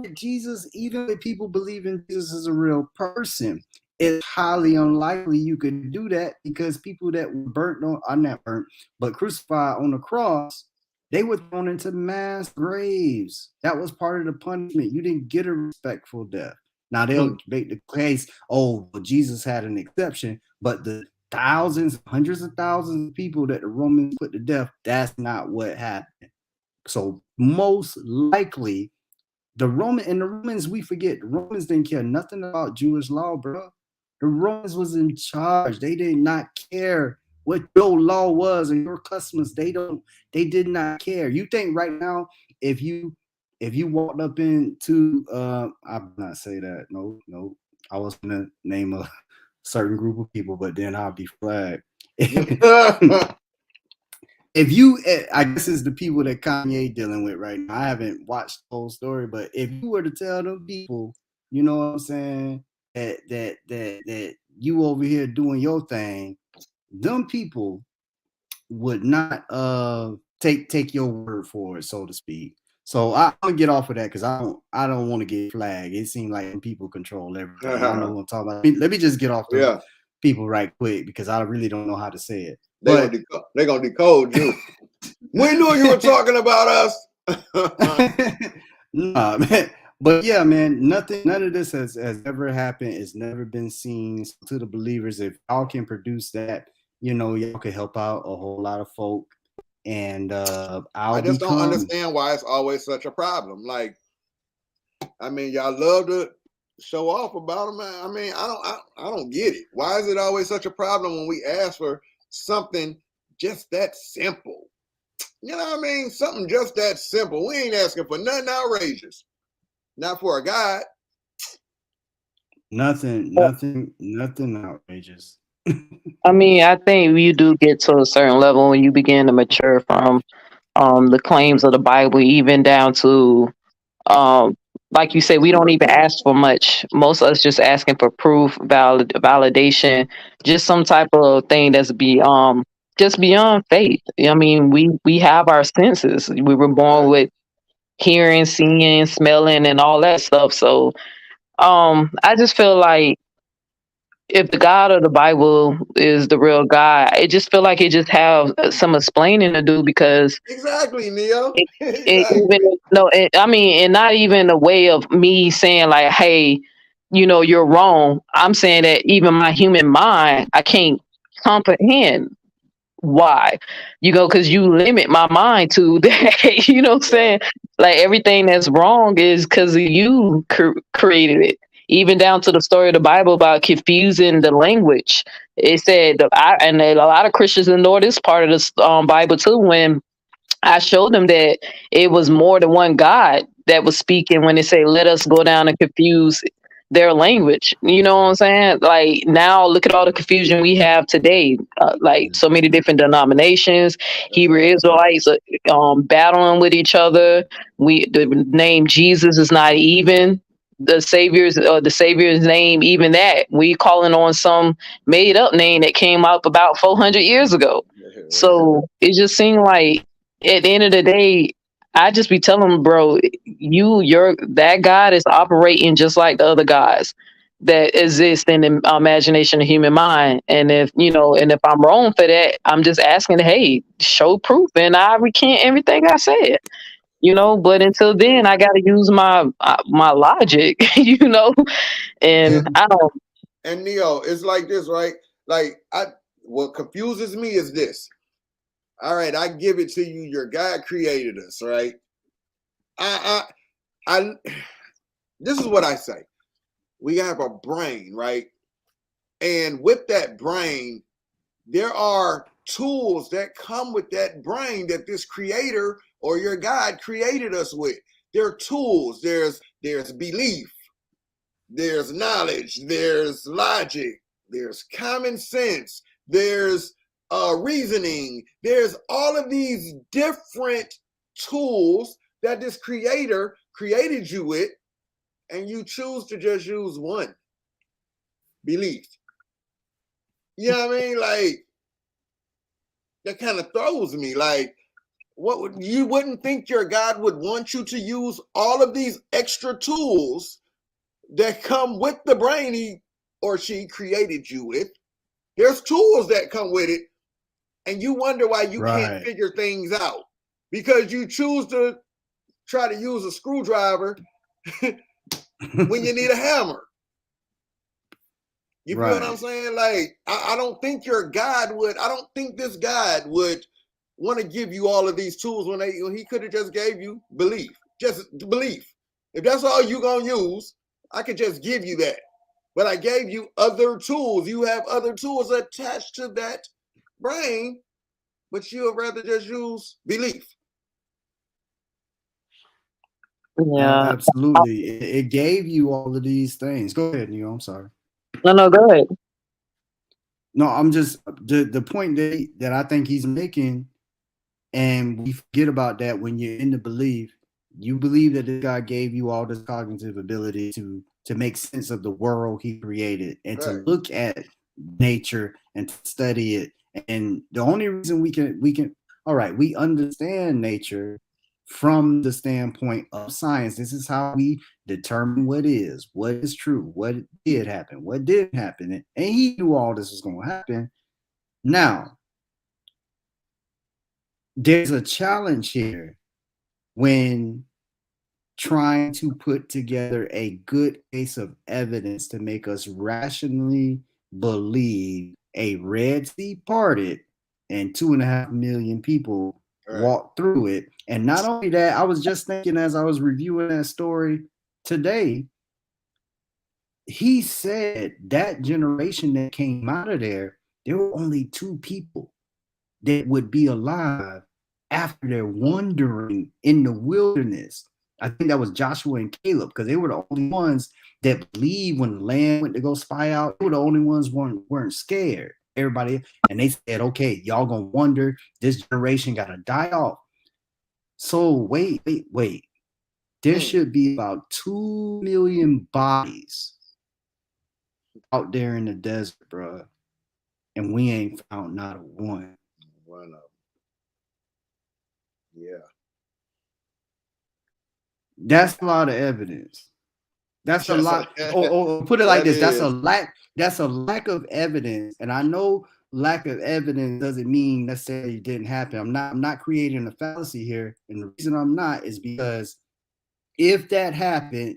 with Jesus, even if people believe in Jesus as a real person, it's highly unlikely you could do that, because people that were not burnt, but crucified on the cross, They were thrown into mass graves. That was part of the punishment. You didn't get a respectful death. Now they'll make the case, oh, well, Jesus had an exception, but the thousands, hundreds of thousands of people that the Romans put to death, that's not what happened. So most likely, the Romans, we forget, the Romans didn't care nothing about Jewish law, bro. The Romans was in charge. They did not care what your law was and your customs. They did not care. You think right now, if you walked up into I'll not say that. No, I was gonna name a certain group of people, but then I'll be flagged. If you, I guess it's the people that Kanye dealing with right now. I haven't watched the whole story, but if you were to tell them people, you know what I'm saying, that you over here doing your thing, them people would not take your word for it, so to speak. So I'm gonna get off of that because I don't want to get flagged. It seems like people control everything. I know what I'm talking about. Let me just get off the people right quick because I really don't know how to say it. They're gonna decode you. We knew you were talking about us. Nah, man. But yeah, man, none of this has ever happened. It's never been seen. So to the believers, if y'all can produce that, you know, y'all can help out a whole lot of folk. And I just don't understand why it's always such a problem. Like, I mean, y'all love to show off about them. I mean, I don't get it. Why is it always such a problem when we ask for something just that simple? You know what I mean? Something just that simple. We ain't asking for nothing outrageous. Not for a God. Nothing outrageous. I mean, I think you do get to a certain level when you begin to mature from the claims of the Bible, even down to like you said, we don't even ask for much. Most of us just asking for proof, validation, just some type of thing that's just beyond faith. I mean, we have our senses. We were born with hearing, seeing, smelling, and all that stuff. So I just feel like if the God of the Bible is the real God, I just feel like it just have some explaining to do because exactly, Neo. I mean, and not even a way of me saying like, hey, you know, you're wrong. I'm saying that even my human mind, I can't comprehend why, you know, because you limit my mind to that. You know what I'm saying? Like everything that's wrong is because you created it. Even down to the story of the Bible about confusing the language. It said, and a lot of Christians ignore this part of the Bible too. When I showed them that it was more than one God that was speaking when they say, "Let us go down and confuse their language." You know what I'm saying? Like now, look at all the confusion we have today. Like so many different denominations, Hebrew Israelites battling with each other. The name Jesus is not even the Savior's name. Even that we calling on some made up name that came up about 400 years ago. So it just seemed like at the end of the day, I just be telling them, bro, that God is operating just like the other gods that exist in the imagination of human mind. And if I'm wrong for that, I'm just asking, hey, show proof, and I recant everything I said. You know, but until then, I got to use my logic. You know, and I don't. And Neo, it's like this, right? Like what confuses me is this. All right, I give it to you. Your God created us, right? This is what I say. We have a brain, right? And with that brain, there are tools that come with that brain that this creator or your God created us with. There are tools. There's belief. There's knowledge. There's logic. There's common sense. There's reasoning. There's all of these different tools that this creator created you with, and you choose to just use one: belief. You know what I mean? Like, that kind of throws me. Like, you wouldn't think your God would want you to use all of these extra tools that come with the brain he or she created you with. There's tools that come with it, and you wonder why you can't figure things out because you choose to try to use a screwdriver when you need a hammer. You feel what I'm saying? Like, I don't think your God would, I don't think this God would want to give you all of these tools when he could have just gave you belief. Just belief. If that's all you're going to use, I could just give you that. But I gave you other tools. You have other tools attached to that brain, but you'd rather just use belief. Yeah. Absolutely. It gave you all of these things. Go ahead, Neil. I'm sorry. No, go ahead. No, I'm just the point that I think he's making, and we forget about that when you're in the belief. You believe that this guy gave you all this cognitive ability to make sense of the world he created and to look at nature and to study it. And the only reason we can all right, we understand nature from the standpoint of science. This is how we determine what is true, what did happen, what didn't happen. And he knew all this was going to happen. Now, there's a challenge here when trying to put together a good case of evidence to make us rationally believe a Red Sea parted and 2.5 million people walked through it. And not only that, I was just thinking as I was reviewing that story today, he said that generation that came out of there were only 2 people that would be alive after they're wandering in the wilderness. I think that was Joshua and Caleb, because they were the only ones that believed when the land went to go spy out. They were the only ones weren't scared. Everybody, and they said, okay, y'all gonna wonder, this generation gotta die off. So wait. There should be about 2 million bodies out there in the desert, bro. And we ain't found not a one. One of them. Yeah. That's a lot of evidence. That's a lot. Or put it like this: that's a lack of evidence. And I know lack of evidence doesn't mean necessarily it didn't happen. I'm not creating a fallacy here, and the reason I'm not is because if that happened,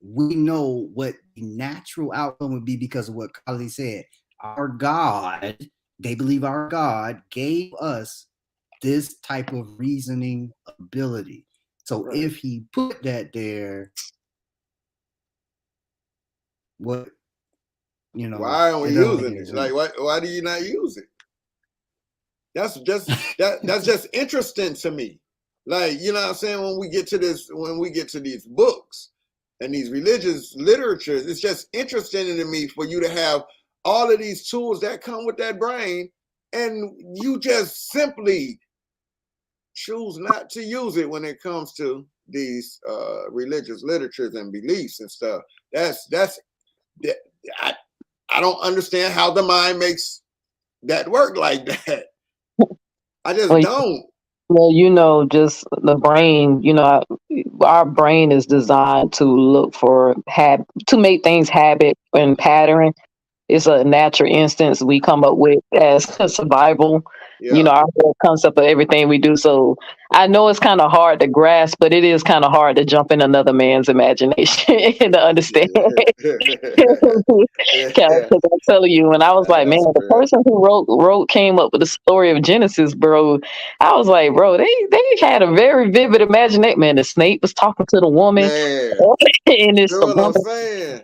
we know what the natural outcome would be because of what Kali said. Our God, they believe our God gave us this type of reasoning ability. So if he put that there, what, you know, why aren't we using it? Like, why do you not use it? That's just interesting to me. Like, you know what I'm saying? When we get to these books and these religious literatures, it's just interesting to me for you to have all of these tools that come with that brain, and you just simply choose not to use it when it comes to these religious literatures and beliefs and stuff. I don't understand how the mind makes that work like that. I just don't. Well, you know, just the brain, you know, our brain is designed to look for to make things habit and pattern. It's a natural instance we come up with as survival. You know, our whole concept of everything we do. So I know it's kind of hard to grasp, but it is kind of hard to jump in another man's imagination to understand. Because I'm telling you, when I was like, man, the person who came up with the story of Genesis, bro, I was like, bro, they had a very vivid imagination. Man, the snake was talking to the woman, and it's the woman.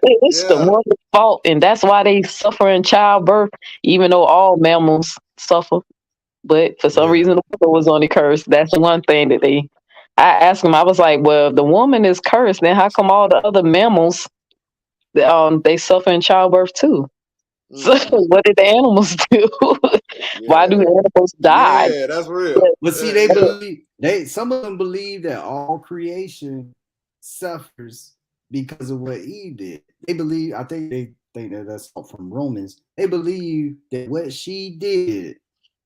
It's the woman's fault, and that's why they suffer in childbirth, even though all mammals suffer. But for some reason, the woman was only cursed. That's one thing that I asked him, I was like, well, if the woman is cursed, then how come all the other mammals, they suffer in childbirth too? So what did the animals do? Why do animals die? Yeah, that's real. But see, they believe, some of them believe that all creation suffers because of what Eve did. They believe, I think they think that that's from Romans. They believe that what she did,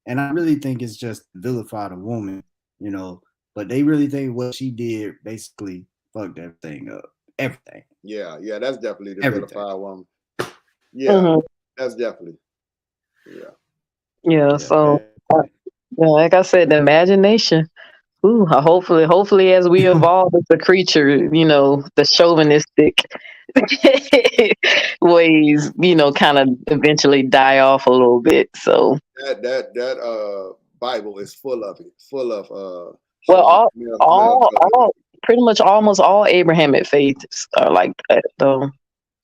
and I really think it's just vilify the woman, you know, but they really think what she did basically fucked everything up. Everything. Yeah, that's definitely the vilify woman. Yeah, that's definitely. Yeah, so like I said, the imagination. Ooh, hopefully, as we evolve as a creature, the chauvinistic ways, kind of eventually die off a little bit. So, That Bible is full of it, full of well, chauvinism. pretty much almost all Abrahamic faiths are like that, though.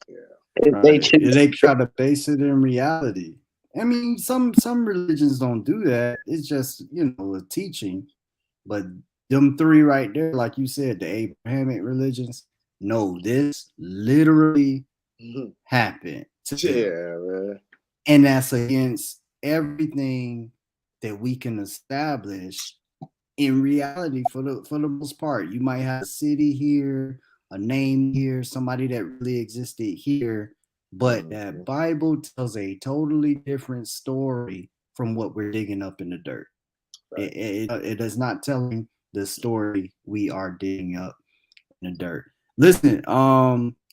Yeah. They choose. They try to base it in reality. I mean, some religions don't do that. It's just a teaching. But them three right there, like you said, the Abrahamic religions, no, this literally happened. Yeah, man. And that's against everything that we can establish in reality for the most part. You might have a city here, a name here, somebody that really existed here, but that Bible tells a totally different story from what we're digging up in the dirt. Right. It is not telling the story we are digging up in the dirt. Listen,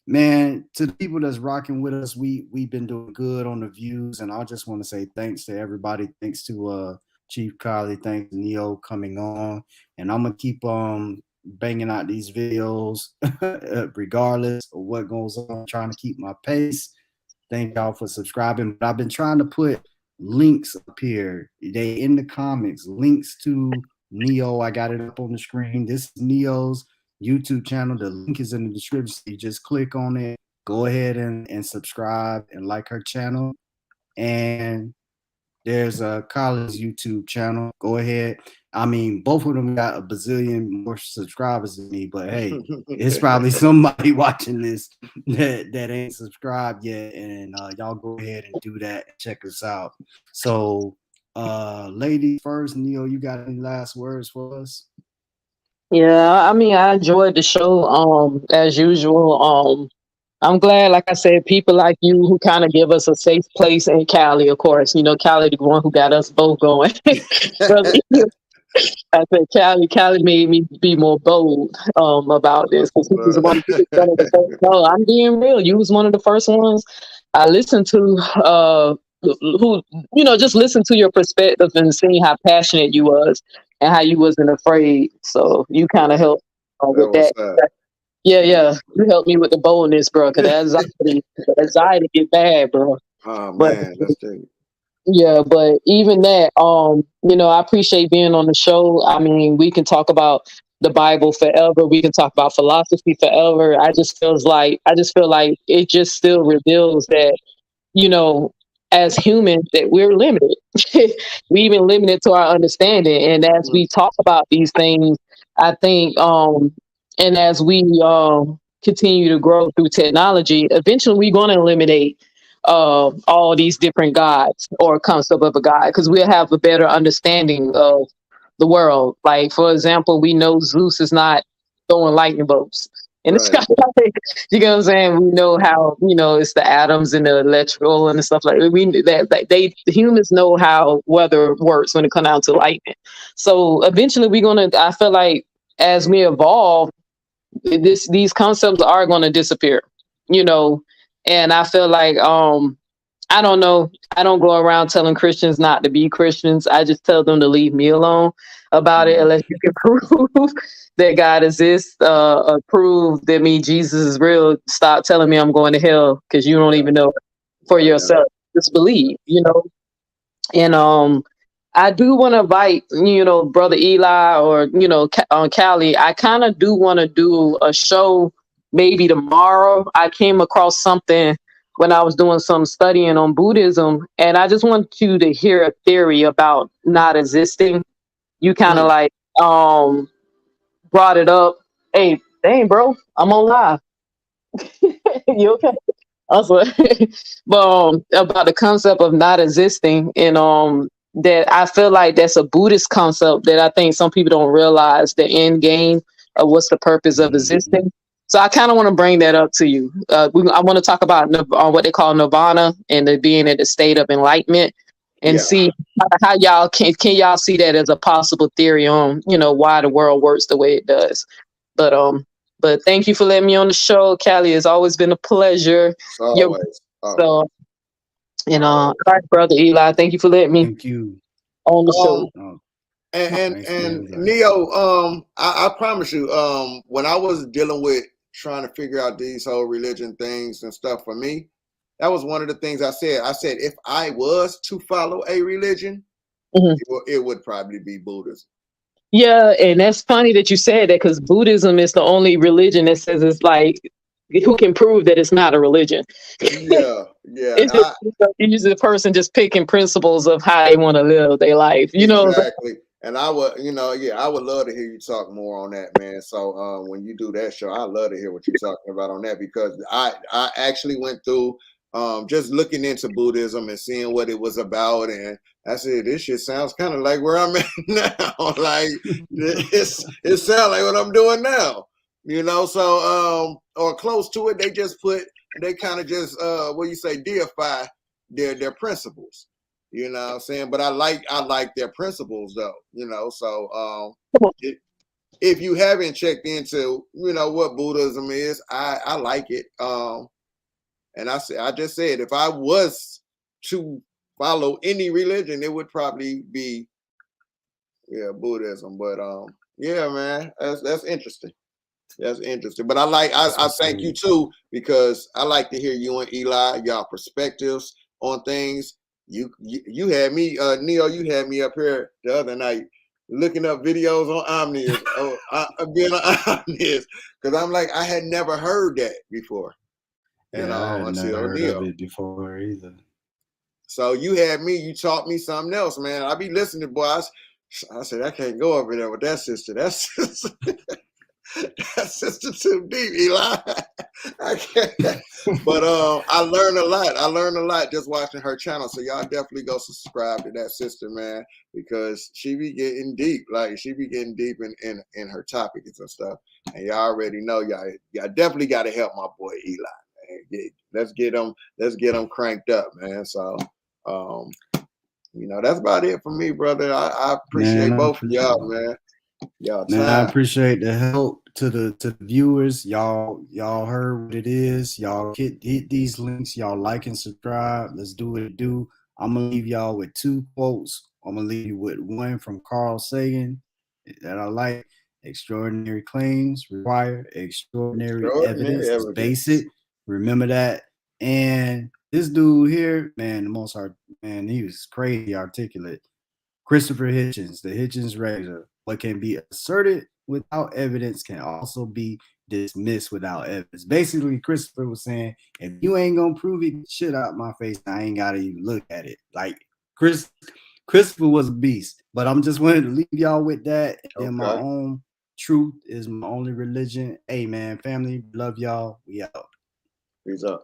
man, to the people that's rocking with us, we've been doing good on the views, and I just want to say thanks to everybody. Thanks to Chief Kylie, thanks to Neo coming on, and I'm gonna keep banging out these videos regardless of what goes on. I'm trying to keep my pace. Thank y'all for subscribing. But I've been trying to put links up here. They in the comments. Links to Neo. I got it up on the screen. This is Neo's YouTube channel. The link is in the description. So you just click on it. Go ahead and subscribe and like her channel. And there's a Kylie's YouTube channel. Go ahead. I mean, both of them got a bazillion more subscribers than me, but hey, it's probably somebody watching this that ain't subscribed yet. And y'all go ahead and do that and check us out. So, ladies first, Neo, you got any last words for us? Yeah, I mean, I enjoyed the show as usual. I'm glad, like I said, people like you who kind of give us a safe place in Cali, of course. Cali, the one who got us both going. I said, Cali made me be more bold about this. Because he was one of the first. No, I'm being real. You was one of the first ones I listened to who, just listen to your perspective and seeing how passionate you was and how you wasn't afraid. So you kind of helped with that. Yeah. You helped me with the boldness, bro, because anxiety get bad, bro. Oh, man, that's true. Yeah, but even that, I appreciate being on the show. I mean, we can talk about the Bible forever. We can talk about philosophy forever. I just feel like it just still reveals that, as humans, that we're limited. We even limited to our understanding. And as we talk about these things, I think, and as we continue to grow through technology, eventually we're going to eliminate all these different gods or concept of a god, because we'll have a better understanding of the world. Like, for example, we know Zeus is not throwing lightning bolts in the sky. You know what I'm saying? We know how, it's the atoms and the electrical and stuff like that. The humans know how weather works when it comes down to lightning. So eventually I feel like as we evolve, these concepts are going to disappear, and I feel like, I don't know. I don't go around telling Christians not to be Christians. I just tell them to leave me alone about it unless you can prove that God exists, prove that Jesus is real. Stop telling me I'm going to hell because you don't even know for yourself. Just believe, And I do want to invite, Brother Eli or, Callie. I kind of do want to do a show maybe tomorrow. I came across something when I was doing some studying on Buddhism, and I just want you to hear a theory about not existing. You kind of like brought it up. Hey, dang, bro, I'm on live. You okay? Also, but about the concept of not existing, and that I feel like that's a Buddhist concept that I think some people don't realize the end game of what's the purpose of existing. So I kind of want to bring that up to you. I want to talk about what they call nirvana and the being in the state of enlightenment, and see how y'all can y'all see that as a possible theory on why the world works the way it does. But thank you for letting me on the show, Callie. It's always been a pleasure. Always. So, all right, Brother Eli, thank you for letting me on the show. And Neo, I promise you, when I was dealing with trying to figure out these whole religion things and stuff for me, that was one of the things I said. I said if I was to follow a religion, it would probably be Buddhism. Yeah, and that's funny that you said that because Buddhism is the only religion that says it's like who can prove that it's not a religion. Yeah. It's just usually the person just picking principles of how they want to live their life, Exactly. And I would, I would love to hear you talk more on that, man. So when you do that show, I love to hear what you're talking about on that, because I actually went through just looking into Buddhism and seeing what it was about, and I said, this shit sounds kind of like where I'm at now. Like it sounds like what I'm doing now, so or close to it. They kind of just deify their principles. You know what I'm saying? But I like their principles though, so if you haven't checked into, what Buddhism is, I like it. And I just said, if I was to follow any religion, it would probably be, Buddhism. But yeah, man, that's interesting. That's interesting. But I thank you too, because I like to hear you and Eli, y'all perspectives on things. You had me, Neo, you had me up here the other night looking up videos on Omnius, being on Omnius, because I'm like, I had never heard that before. And I had until never heard Neo. of it before either. So you taught me something else, man. I be listening, boys. I said, I can't go over there with that sister. That's sister too deep, Eli. I can't. But I learned a lot. I learned a lot just watching her channel. So y'all definitely go subscribe to that sister, man, because she be getting deep. Like she be getting deep in her topics and stuff. And y'all already know y'all definitely got to help my boy Eli, man. Let's get him cranked up, man. So that's about it for me, brother. I appreciate both of y'all, man. Man, I appreciate the help to the viewers. Y'all heard what it is. Y'all hit these links. Y'all like and subscribe. Let's do what it do. I'm gonna leave y'all with 2 quotes. I'm gonna leave you with one from Carl Sagan that I like. Extraordinary claims require extraordinary evidence. Base it. Remember that. And this dude here, man, he was crazy articulate. Christopher Hitchens, the Hitchens razor. What can be asserted without evidence can also be dismissed without evidence. Basically, Christopher was saying, if you ain't gonna prove it, get shit out my face, I ain't gotta even look at it. Like Christopher was a beast. But I'm just wanting to leave y'all with that. And my own truth is my only religion. Hey man, family, love y'all. We out. Peace out.